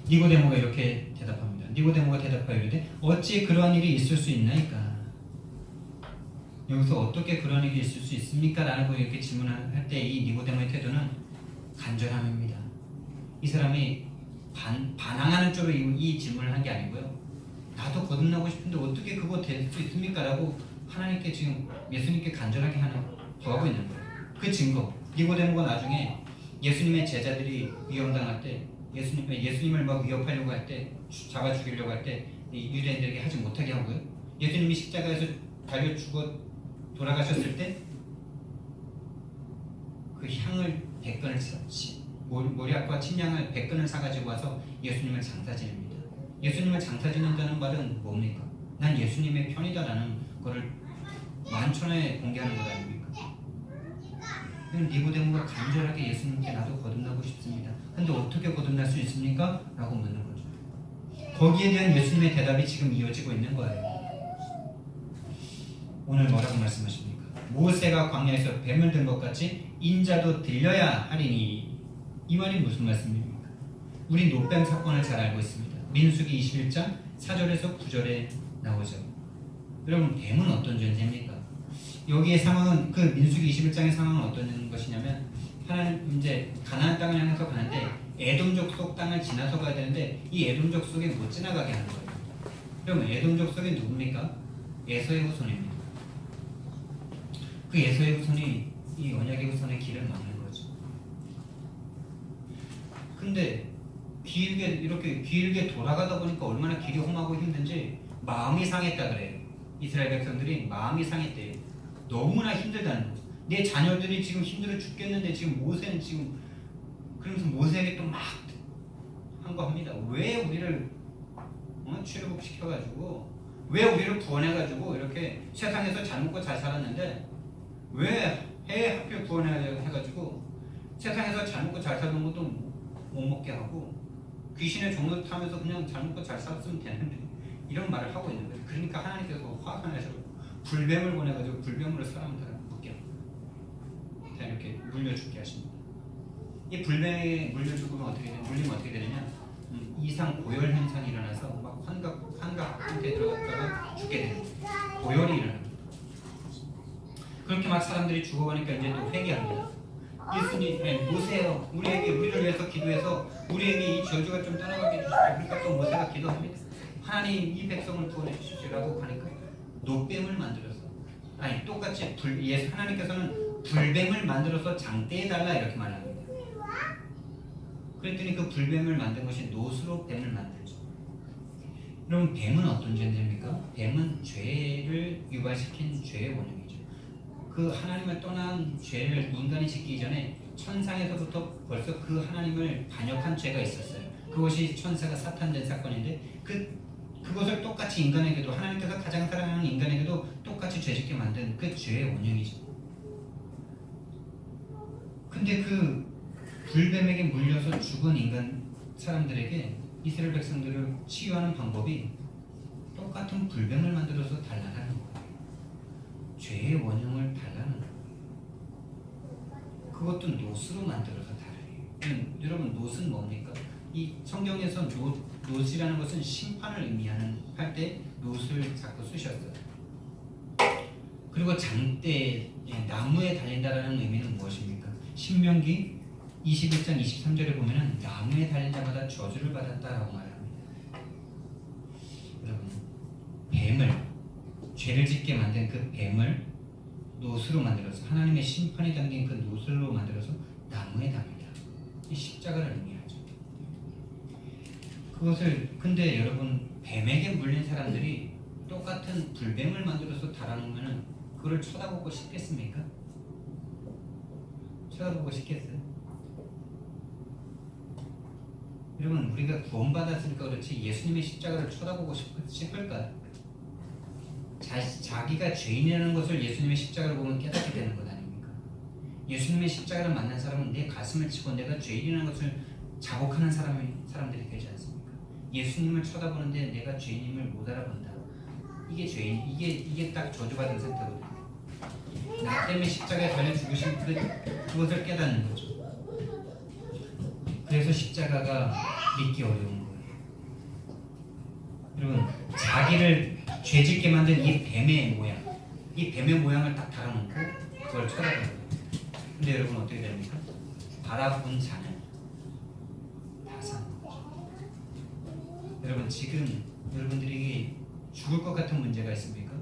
Speaker 1: 니고데모가 이렇게 대답합니다. 니고데모가 대답하여 이르되 어찌 그러한 일이 있을 수 있나이까? 여기서 어떻게 그런 일이 있을 수 있습니까? 라고 이렇게 질문할 때 이 니고데모의 태도는 간절함입니다. 이 사람이 반항하는 쪽으로 이 질문을 한 게 아니고요. 나도 거듭나고 싶은데 어떻게 그거 될 수 있습니까? 라고 하나님께 지금 예수님께 간절하게 구하고 있는 거예요. 그 증거. 니고데모가 나중에 예수님의 제자들이 위험당할 때 예수님을 막 위협하려고 할 때 잡아 죽이려고 할 때 유대인들에게 하지 못하게 하고요. 예수님이 십자가에서 달려 죽어 돌아가셨을 때 그 향을 100근을 모략과 침향을 100근을 사가지고 와서 예수님을 장사 지냅니다. 예수님을 장사 짓는다는 말은 뭡니까? 난 예수님의 편이다라는 것을 만천하에 공개하는 것 아닙니까? 니고데모가 간절하게 예수님께 나도 거듭나고 싶습니다. 근데 어떻게 거듭날 수 있습니까? 라고 묻는 거죠. 거기에 대한 예수님의 대답이 지금 이어지고 있는 거예요. 오늘 뭐라고 말씀하십니까? 모세가 광야에서 뱀을 든 것 같이 인자도 들려야 하리니. 이 말이 무슨 말씀입니까? 우리 노뱀 사건을 잘 알고 있습니다. 민수기 21장 4절에서 9절에 나오죠. 여러분 뱀은 어떤 존재입니까? 여기의 상황은 그 민수기 21장의 상황은 어떤 것이냐면 하나님 이제 가나안 땅을 향해서 가는데 에돔족 속 땅을 지나서 가야 되는데 이 에돔족 속에 못 지나가게 하는 거예요. 그러면 에돔족 속에 누굽니까? 에서의 후손입니다. 그 에서의 후손이 이 언약의 후손의 길을 막는 거죠. 근데 이렇게 길게 돌아가다 보니까 얼마나 길이 험하고 힘든지 마음이 상했다 그래요. 이스라엘 백성들이 마음이 상했대요. 너무나 힘들다는 거죠. 내 자녀들이 지금 힘들어 죽겠는데 지금 모세는 지금 그러면서 모세에게 또 막 한 거 합니다. 왜 우리를 출애굽 시켜가지고 왜 우리를 구원해가지고 이렇게 세상에서 잘 먹고 잘 살았는데 왜 하필 구원해가지고 세상에서 잘 먹고 잘 사는 것도 못 먹게 하고 귀신의 종로 타면서 그냥 잘 먹고 잘 살았으면 되는데 이런 말을 하고 있는 거예요. 그러니까 하나님께서 화가 나셔 불뱀을 보내가지고 불뱀으로 사람들을 묶게 다 이렇게 물려 죽게 하십니다. 이 불뱀에 물려 죽으면 물리면 어떻게 되느냐? 이상 고열 현상이 일어나서 막 환각 상태에 들어갔다가 죽게 됩니다. 고열이 일어납니다. 그렇게 막 사람들이 죽어가니까 이제 또 회개합니다. 예수님, 모세요. 우리를 위해서 기도해서 우리에게 이 저주가 좀 떠나가게 해주십시오. 그러니까 또 모세가 기도합니다. 하나님 이 백성을 구원해 주십시오라고 하니까 노뱀을 만들어서 똑같이 하나님께서는 불뱀을 만들어서 장대해 달라 이렇게 말합니다. 그랬더니 그 불뱀을 만든 것이 노수로 뱀을 만들죠. 그럼 뱀은 어떤 존재입니까? 뱀은 죄를 유발시킨 죄의 원흉이죠. 그 하나님을 떠난 죄를 인간이 짓기 전에 천상에서부터 벌써 그 하나님을 반역한 죄가 있었어요. 그것이 천사가 사탄된 사건인데 그것을 똑같이 인간에게도 하나님께서 가장 사랑하는 인간에게도 똑같이 죄짓게 만든 그 죄의 원흉이죠. 근데 그 불뱀에게 물려서 죽은 인간 사람들에게 이스라엘 백성들을 치유하는 방법이 똑같은 불뱀을 만들어서 달라는 거예요. 죄의 원흉을 달라는 거예요. 그것도 노스로 만들어서 달아요. 여러분 노스는 뭡니까? 이 성경에서 노스라는 것은 심판을 의미하는 할 때 노스를 자꾸 쓰셨어요. 그리고 장대 나무에 달린다라는 의미는 무엇입니까? 신명기 21장 23절에 보면은 나무에 달린 자마다 저주를 받았다라고 말합니다. 여러분 뱀을 죄를 짓게 만든 그 뱀을 노스로 만들어서 하나님의 심판이 담긴 그 노스로 만들어서 나무에 답니다. 이 십자가를 의미하죠. 그것을 근데 여러분 뱀에게 물린 사람들이 똑같은 불뱀을 만들어서 달아놓으면은 그걸 쳐다보고 싶겠습니까? 쳐다보고 싶겠어요? 여러분 우리가 구원받았으니까 그렇지 예수님의 십자가를 쳐다보고 싶을까요? 자기가 죄인이라는 것을 예수님의 십자가를 보면 깨닫게 되는 것 아닙니까? 예수님의 십자가를 만난 사람은 내 가슴을 치고 내가 죄인이라는 것을 자복하는 사람들이 되지 않습니까? 예수님을 쳐다보는데 내가 죄인임을 못 알아본다. 이게 죄인, 이게 딱 저주받은 상태거든요. 나 때문에 십자가에 달려 죽으신 그것을 깨닫는 거죠. 그래서 십자가가 믿기 어려운 거예요. 여러분, 자기를 죄짓게 만든 이 뱀의 모양을 딱 달아놓고 그걸 쳐다보는 거예요. 근데 여러분 어떻게 됩니까? 바라본 자는 다 사는 거죠. 여러분, 지금 여러분들에게 죽을 것 같은 문제가 있습니까?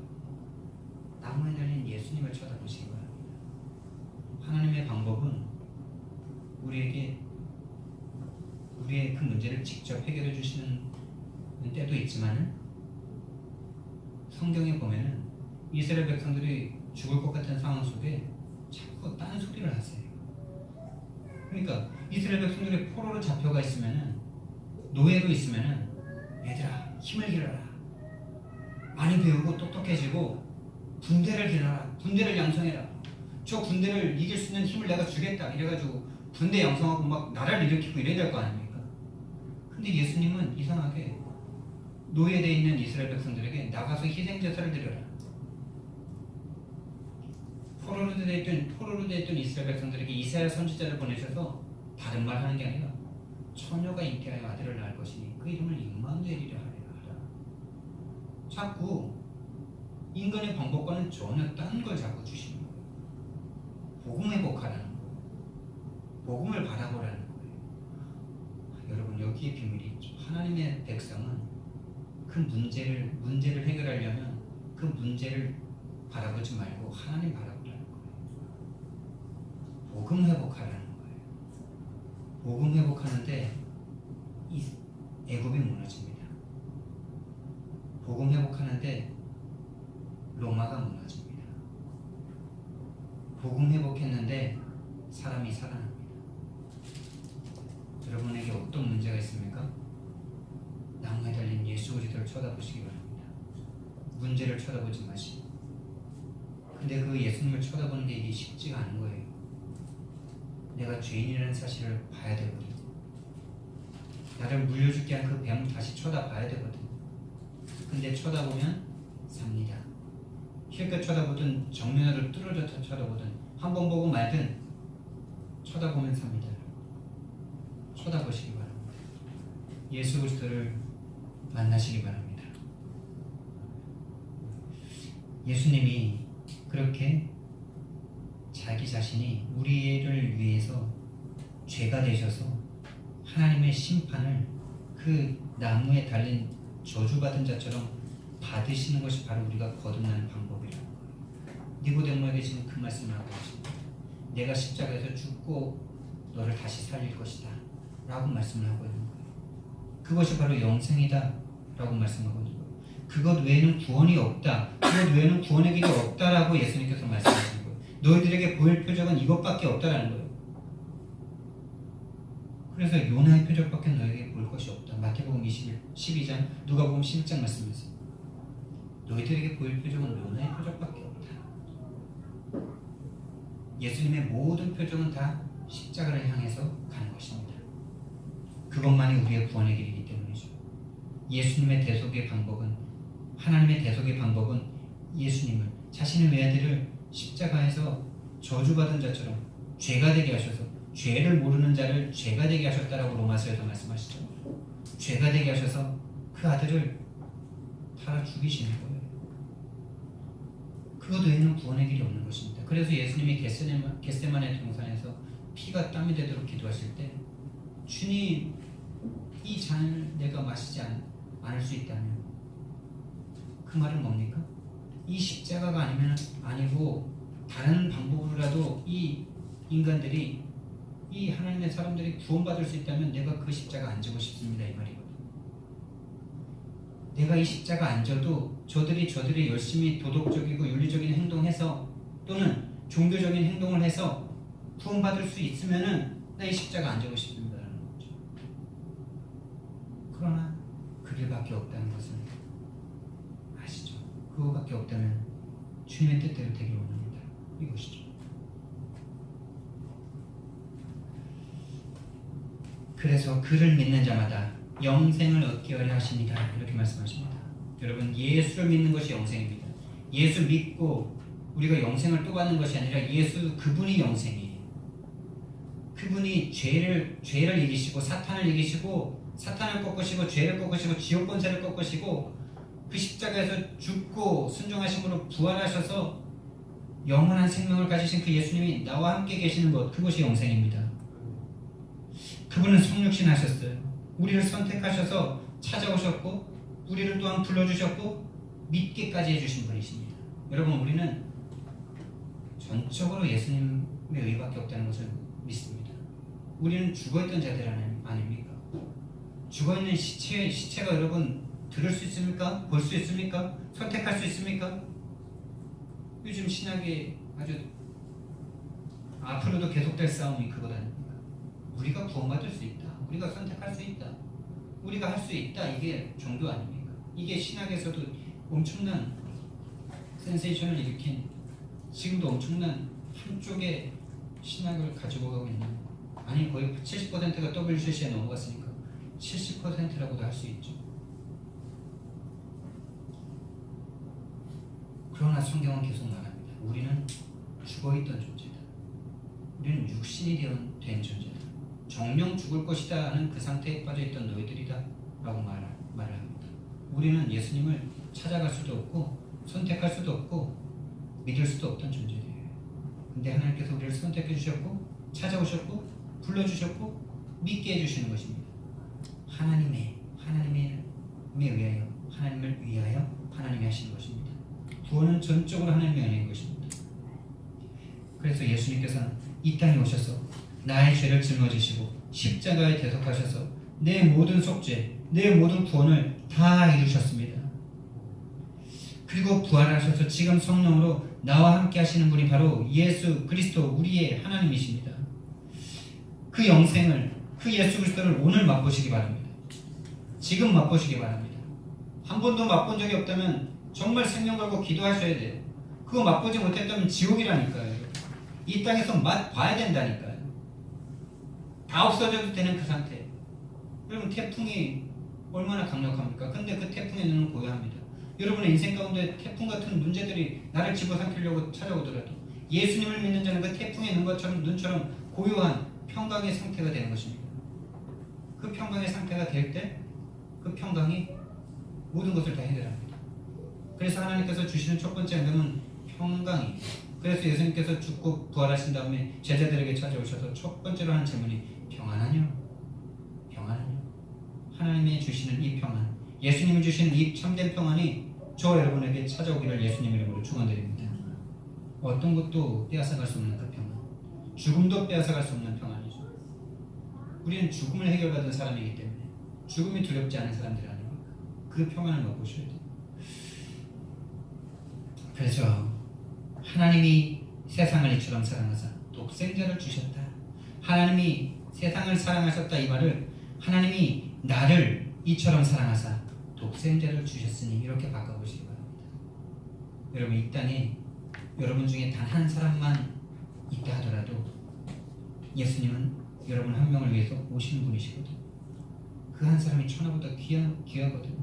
Speaker 1: 나무에 달린 예수님을 쳐다보시기 바랍니다. 하나님의 방법은 우리의 그 문제를 직접 해결해 주시는 때도 있지만 성경에 보면은 이스라엘 백성들이 죽을 것 같은 상황 속에 자꾸 딴 소리를 하세요. 그러니까 이스라엘 백성들이 포로로 잡혀가 있으면은, 노예로 있으면은, 얘들아 힘을 길러라, 많이 배우고 똑똑해지고 군대를 길러라, 군대를 양성해라, 저 군대를 이길 수 있는 힘을 내가 주겠다 이래가지고 군대 양성하고 막 나라를 일으키고 이래야 될 거 아닙니까? 근데 예수님은 이상하게 노예되어 있는 이스라엘 백성들에게 나가서 희생제사를 드려라, 포로로 되어 있던 이스라엘 백성들에게 이사야 선지자를 보내셔서 다른 말 하는 게 아니라 처녀가 잉태하여 아들을 낳을 것이니 그 이름을 임마누엘이라 하라. 자꾸 인간의 방법과는 전혀 딴 걸 자꾸 주시는 거예요. 복음 회복하라는 거예요. 복음을 바라보라는 거예요. 여러분, 여기에 비밀이 있죠. 하나님의 백성은 그 문제를 해결하려면 그 문제를 바라보지 말고 하나님 바라보라는 거예요. 복음 회복하라는 거예요. 복음 회복하는데 이 애굽이 무너집니다. 복음 회복하는데 로마가 무너집니다. 복음 회복했는데 사람이 살아납니다. 여러분에게 어떤 문제가 있습니까? 나무에 달린 예수 그리스도를 쳐다보시기 바랍니다. 문제를 쳐다보지 마시고. 근데 그 예수님을 쳐다보는 게 이게 쉽지가 않은 거예요. 내가 죄인이라는 사실을 봐야 되거든. 나를 물려죽게 한 그 뱀을 다시 쳐다봐야 되거든. 근데 쳐다보면 삽니다. 실컷 쳐다보든 정면으로 뚫어져서 쳐다보든 한 번 보고 말든 쳐다보면 삽니다. 쳐다보시기 바랍니다. 예수 그리스도를 만나시기 바랍니다. 예수님이 그렇게 자기 자신이 우리를 위해서 죄가 되셔서 하나님의 심판을 그 나무에 달린 저주받은 자처럼 받으시는 것이 바로 우리가 거듭나는 방법이라는 거예요. 니고데모에게 지금 그 말씀을 하고 계십니다. 내가 십자가에서 죽고 너를 다시 살릴 것이다 라고 말씀을 하고 있는 거예요. 그것이 바로 영생이다 라고 말씀하고 있는 거예요. 그것 외에는 구원이 없다, 그것 외에는 구원의 길이 없다라고 예수님께서 말씀하신 거예요. 너희들에게 보일 표적은 이것밖에 없다라는 거예요. 그래서 요나의 표적밖에 너에게 볼 것이 없다. 마태복음 12장, 누가복음 11장 말씀이었어요. 너희들에게 보일 표적은 요나의 표적밖에 없다. 예수님의 모든 표적은 다 십자가를 향해서 가는 것입니다. 그것만이 우리의 구원의 길이기 때문이죠. 예수님의 대속의 방법은, 하나님의 대속의 방법은 예수님을, 자신의 외아들을 십자가에서 저주받은 자처럼 죄가 되게 하셔서, 죄를 모르는 자를 죄가 되게 하셨다라고 로마서에서 말씀하시죠. 죄가 되게 하셔서 그 아들을 달아 죽이시는 거예요. 그것 외에는 구원의 길이 없는 것입니다. 그래서 예수님이 겟세마네 동산에서 피가 땀이 되도록 기도하실 때, 주님, 이 잔을 내가 마시지 않을 수 있다면, 그 말은 뭡니까? 이 십자가가 아니고 다른 방법으로라도 이 인간들이, 이 하나님의 사람들이 구원받을 수 있다면 내가 그 십자가 안 지고 싶습니다, 이 말이거든요. 내가 이 십자가 안 져도 저들이 열심히 도덕적이고 윤리적인 행동해서, 또는 종교적인 행동을 해서 구원받을 수 있으면은 나 이 십자가 안 지고 싶습니다라는 거죠. 그러나 그 길밖에 없다는 것을 아시죠? 그거밖에 없다면 주님의 뜻대로 되길 원합니다. 이것이죠. 그래서 그를 믿는 자마다 영생을 얻게 하려 하십니다. 이렇게 말씀하십니다. 여러분, 예수를 믿는 것이 영생입니다. 예수 믿고 우리가 영생을 또 받는 것이 아니라 예수 그분이 영생이에요. 그분이 죄를 이기시고 사탄을 이기시고 사탄을 꺾으시고 죄를 꺾으시고 지옥 권세를 꺾으시고 그 십자가에서 죽고 순종하심으로 부활하셔서 영원한 생명을 가지신 그 예수님이 나와 함께 계시는 것, 그것이 영생입니다. 그분은 성육신 하셨어요. 우리를 선택하셔서 찾아오셨고 우리를 또한 불러주셨고 믿게까지 해주신 분이십니다. 여러분, 우리는 전적으로 예수님의 의밖에 없다는 것을 믿습니다. 우리는 죽어있던 자들 아닙니까? 죽어있는 시체가 여러분 들을 수 있습니까? 볼 수 있습니까? 선택할 수 있습니까? 요즘 신학이 아주 앞으로도 계속될 싸움이 그것 아닙니까? 우리가 구원받을 수 있다. 우리가 선택할 수 있다. 우리가 할 수 있다. 이게 종교 아닙니까? 이게 신학에서도 엄청난 센세이션을 일으킨, 지금도 엄청난 한쪽의 신학을 가지고 가고 있는, 아니 거의 70%가 WCC에 넘어갔으니까 70%라고도 할 수 있죠. 그러나 성경은 계속 말합니다. 우리는 죽어있던 존재다. 우리는 육신이 된 존재다. 정령 죽을 것이다 하는 그 상태에 빠져있던 너희들이다 라고 말을 합니다. 우리는 예수님을 찾아갈 수도 없고 선택할 수도 없고 믿을 수도 없던 존재예요. 근데 하나님께서 우리를 선택해 주셨고 찾아오셨고 불러주셨고 믿게 해주시는 것입니다. 하나님을 위하여 하나님이 하시는 것입니다. 구원은 전적으로 하나님의 은혜인 것입니다. 그래서 예수님께서는 이 땅에 오셔서 나의 죄를 짊어지시고 십자가에 대속하셔서 내 모든 속죄, 내 모든 구원을 다 이루셨습니다. 그리고 부활하셔서 지금 성령으로 나와 함께 하시는 분이 바로 예수 그리스도, 우리의 하나님이십니다. 그 영생을, 그 예수 그리스도를 오늘 맛보시기 바랍니다. 지금 맛보시기 바랍니다. 한 번도 맛본 적이 없다면 정말 생명 걸고 기도하셔야 돼요. 그거 맛보지 못했다면 지옥이라니까요. 이 땅에서 맛봐야 된다니까요. 다 없어져도 되는 그 상태. 여러분, 태풍이 얼마나 강력합니까? 근데 그 태풍의 눈은 고요합니다. 여러분의 인생 가운데 태풍 같은 문제들이 나를 집어삼키려고 찾아오더라도 예수님을 믿는 자는 그 태풍의 눈처럼 고요한 평강의 상태가 되는 것입니다. 그 평강의 상태가 될 때 그 평강이 모든 것을 다 해결합니다. 그래서 하나님께서 주시는 첫 번째 안경은 평강이에요. 그래서 예수님께서 죽고 부활하신 다음에 제자들에게 찾아오셔서 첫 번째로 하는 질문이 평안하뇨? 평안하뇨? 하나님이 주시는 이 평안, 예수님이 주시는 이 참된 평안이 저 여러분에게 찾아오기를 예수님 이름으로 축원드립니다. 어떤 것도 빼앗아갈 수 없는 그 평안, 죽음도 빼앗아갈 수 없는 평안이죠. 우리는 죽음을 해결받은 사람이기 때문에 죽음이 두렵지 않은 사람들 아닙니까? 그 평안을 맛보셔야 돼요. 그래서 하나님이 세상을 이처럼 사랑하사 독생자를 주셨다. 하나님이 세상을 사랑하셨다, 이 말을 하나님이 나를 이처럼 사랑하사 독생자를 주셨으니 이렇게 바꿔보시기 바랍니다. 여러분, 이 땅에 여러분 중에 단 한 사람만 있다 하더라도 예수님은 여러분 한 명을 위해서 오시는 분이시거든요. 그 한 사람이 천하보다 귀하거든요.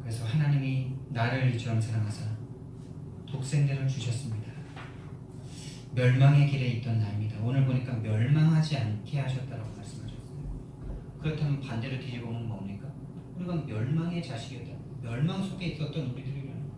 Speaker 1: 그래서 하나님이 나를 이처럼 사랑하사 독생자를 주셨습니다. 멸망의 길에 있던 나입니다. 오늘 보니까 멸망하지 않게 하셨다고 말씀하셨어요. 그렇다면 반대로 뒤집어보면 뭡니까? 우리가 멸망의 자식이었다. 멸망 속에 있었던 우리들이라는,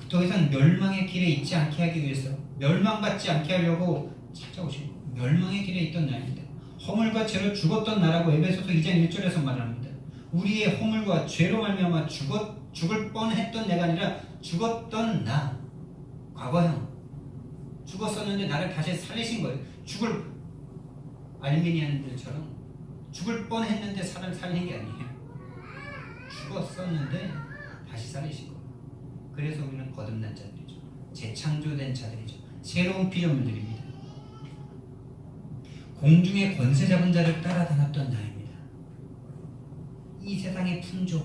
Speaker 1: 더 이상 멸망의 길에 있지 않게 하기 위해서, 멸망받지 않게 하려고 찾아오신 멸망의 길에 있던 나입니다. 허물과 죄로 죽었던 나라고 에베소서 2장 1절에서 말합니다. 우리의 허물과 죄로 말미암아 죽을 뻔했던 내가 아니라 죽었던 나, 과거형 죽었었는데 나를 다시 살리신 거예요. 죽을 알미니안들처럼 죽을 뻔했는데 살린 게 아니에요. 죽었었는데 다시 살리신 거예요. 그래서 우리는 거듭난 자들이죠. 재창조된 자들이죠. 새로운 피조물들입니다. 공중의 권세 잡은 자를 따라다녔던 나입니다. 이 세상의 풍조,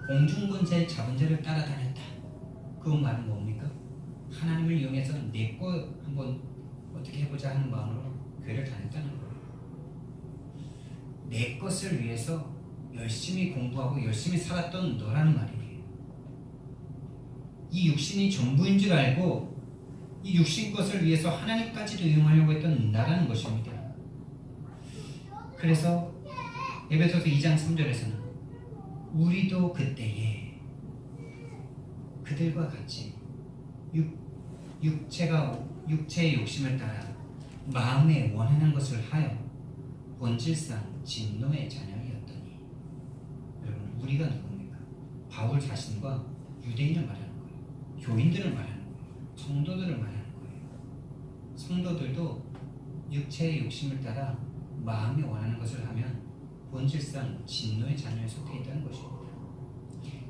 Speaker 1: 공중권세 잡은 자를 따라다녔다. 그건 말은 뭡니까? 하나님을 이용해서 내 거 한번 어떻게 해보자 하는 마음으로 교회를 다녔다는 거예요. 내 것을 위해서 열심히 공부하고 열심히 살았던 너라는 말이에요. 이 육신이 전부인 줄 알고 이 육신 것을 위해서 하나님까지도 이용하려고 했던 나라는 것입니다. 그래서 에베소서 2장 3절에서는 우리도 그때에 그들과 같이 육체의 욕심을 따라 마음에 원하는 것을 하여 본질상 진노의 자녀이었더니. 여러분, 우리가 누굽니까? 바울 자신과 유대인을 말하는 거예요. 교인들을 말하는 거예요. 성도들을 말하는 거예요. 성도들도 육체의 욕심을 따라 마음에 원하는 것을 하면 본질상 진노의 자녀에 속해 있다는 것입니다.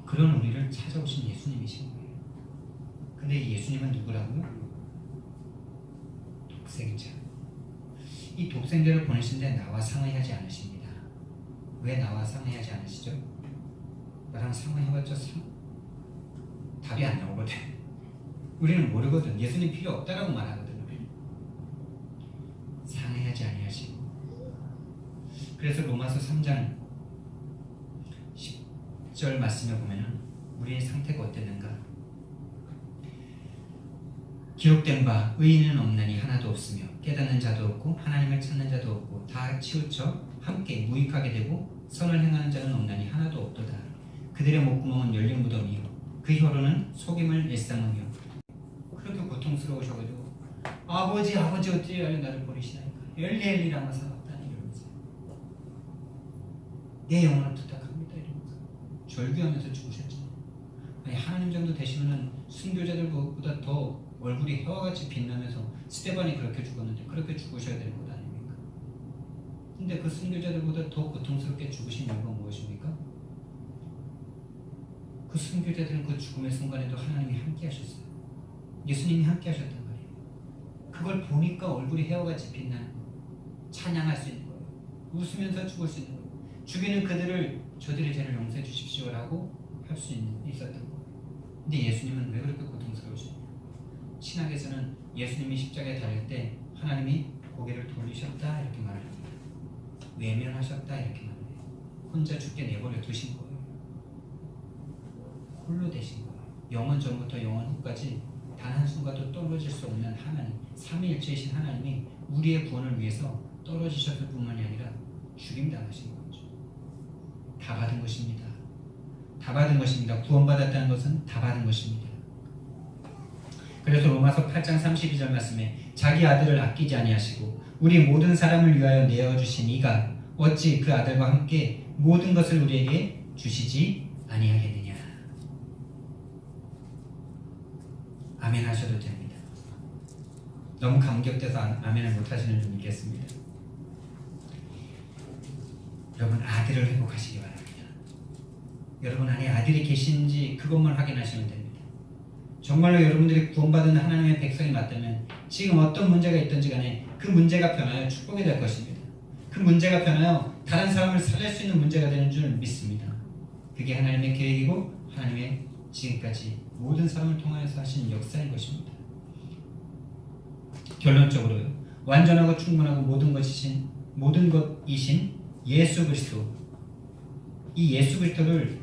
Speaker 1: 그런 우리를 찾아오신 예수님이신 거예요. 근데 이 예수님은 누구라고요? 독생자. 이 독생자를 보내신데 나와 상의하지 않으십니다. 왜 나와 상의하지 않으시죠? 나랑 상의해봤자 답이 안 나오거든. 우리는 모르거든. 예수님 필요 없다라고 말하거든. 상의하지 아니하시고. 그래서 로마서 3장 10절 말씀에 보면은 우리의 상태가 어땠는가? 기록된 바 의인은 없나니 하나도 없으며 깨닫는 자도 없고 하나님을 찾는 자도 없고 다 치우쳐 함께 무익하게 되고 선을 행하는 자는 없나니 하나도 없도다. 그들의 목구멍은 열린 무덤이요 그 혀로는 속임을 일삼으며. 그렇게 고통스러우셔가지고 아버지 어찌 나를 버리시나이까 엘리 라마 사박다니 이러면서 내 영혼을 부탁합니다 이러면서 절규하면서 죽으셨잖아요. 아니, 하나님 정도 되시면은 순교자들보다 더 얼굴이 혀와같이 빛나면서 스데반이 그렇게 죽었는데 그렇게 죽으셔야 되는 것 아닙니까? 근데 그 순교자들보다 더 고통스럽게 죽으신 이유가 무엇입니까? 그 순교자들은 그 죽음의 순간에도 하나님이 함께 하셨어요. 예수님이 함께 하셨단 말이에요. 그걸 보니까 얼굴이 혀와같이 빛나는 거예요. 찬양할 수 있는 거예요. 웃으면서 죽을 수 있는 거예요. 죽이는 그들을 저들의 죄를 용서해 주십시오라고 할 수 있었던 거예요. 근데 예수님은 왜 그렇게 고통스러우십니까? 신학에서는 예수님이 십자가에 달릴 때 하나님이 고개를 돌리셨다 이렇게 말을 합니다. 외면하셨다 이렇게 말을 해요. 혼자 죽게 내버려 두신 거예요. 홀로 되신 거예요. 영원 전부터 영원 후까지 단 한순간도 떨어질 수 없는 하나님, 삼위일체이신 하나님이 우리의 구원을 위해서 떨어지셨을 뿐만이 아니라 죽임당하신 거죠. 다 받은 것입니다. 다 받은 것입니다. 구원받았다는 것은 다 받은 것입니다. 그래서 로마서 8장 32절 말씀에 자기 아들을 아끼지 아니하시고 우리 모든 사람을 위하여 내어주신 이가 어찌 그 아들과 함께 모든 것을 우리에게 주시지 아니하겠느냐. 아멘 하셔도 됩니다. 너무 감격돼서 아멘을 못하시는 분 있겠습니다. 여러분, 아들을 회복하시기 바랍니다. 여러분 안에 아들이 계신지 그것만 확인하시면 됩니다. 정말로 여러분들이 구원받은 하나님의 백성이 맞다면 지금 어떤 문제가 있든지 간에 그 문제가 변하여 축복이 될 것입니다. 그 문제가 변하여 다른 사람을 살릴 수 있는 문제가 되는 줄 믿습니다. 그게 하나님의 계획이고 하나님의 지금까지 모든 사람을 통하여서 하신 역사인 것입니다. 결론적으로요, 완전하고 충분하고 모든 것이신 예수 그리스도, 이 예수 그리스도를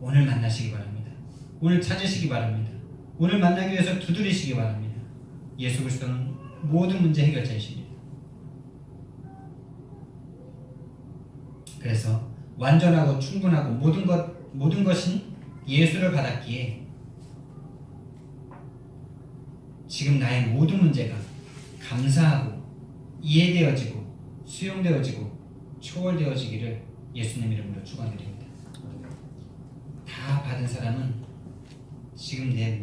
Speaker 1: 오늘 만나시기 바랍니다. 오늘 찾으시기 바랍니다. 오늘 만나기 위해서 두드리시기 바랍니다. 예수 그리스도는 모든 문제 해결자이십니다. 그래서 완전하고 충분하고 모든 것인 예수를 받았기에 지금 나의 모든 문제가 감사하고 이해되어지고 수용되어지고 초월되어지기를 예수님 이름으로 축원드립니다. 다 받은 사람은 지금 내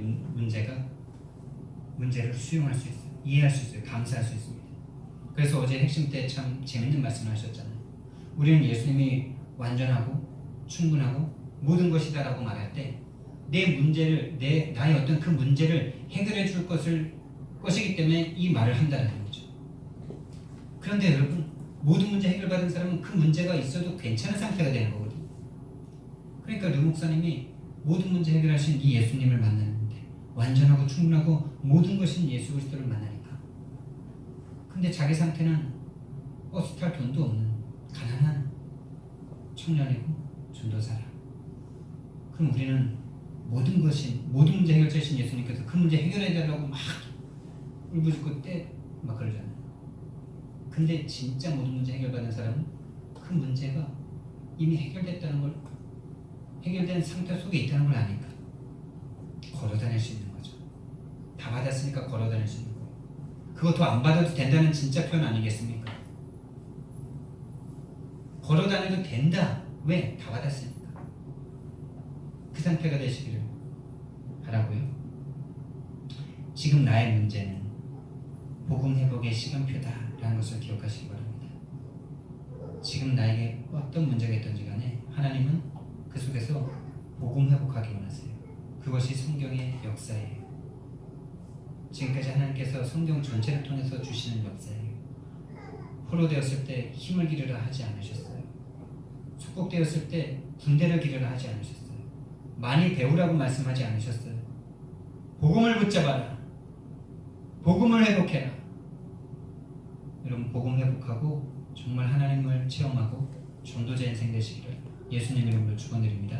Speaker 1: 문제를 수용할 수 있어요. 이해할 수 있어요. 감사할 수 있습니다. 그래서 어제 핵심 때 참 재밌는 말씀을 하셨잖아요. 우리는 예수님이 완전하고 충분하고 모든 것이다라고 말할 때 내 문제를 나의 어떤 그 문제를 해결해 줄 것이기 때문에 이 말을 한다는 거죠. 그런데 여러분, 모든 문제 해결받은 사람은 그 문제가 있어도 괜찮은 상태가 되는 거거든요. 그러니까 류 목사님이 모든 문제 해결하신 이 예수님을 만나는데 완전하고 충분하고 모든 것인 예수 그리스도를 만나니까. 근데 자기 상태는 버스 탈 돈도 없는 가난한 청년이고 전도사라. 그럼 우리는 모든 문제 해결자신 예수님께서 그 문제 해결해달라고 막 울부짖고 막 그러잖아요. 근데 진짜 모든 문제 해결받는 사람은 그 문제가 이미 해결됐다는 걸, 해결된 상태 속에 있다는 걸 아니까 걸어 다닐 수 있는 거죠. 다 받았으니까 걸어 다닐 수 있는 거예요. 그것도 안 받아도 된다는 진짜 표현 아니겠습니까? 걸어 다녀도 된다. 왜? 다 받았으니까. 그 상태가 되시기를 바라고요. 지금 나의 문제는 복음 회복의 시간표다라는 것을 기억하시기 바랍니다. 지금 나에게 어떤 문제가 있든지 간에 하나님은 그 속에서 복음 회복하기 원하세요. 그것이 성경의 역사예요. 지금까지 하나님께서 성경 전체를 통해서 주시는 역사예요. 포로되었을 때 힘을 기르라 하지 않으셨어요. 속국되었을 때 군대를 기르라 하지 않으셨어요. 많이 배우라고 말씀하지 않으셨어요. 복음을 붙잡아라. 복음을 회복해라. 여러분, 복음 회복하고 정말 하나님을 체험하고 전도자 인생 되시기를 예수님 이름으로 축원드립니다.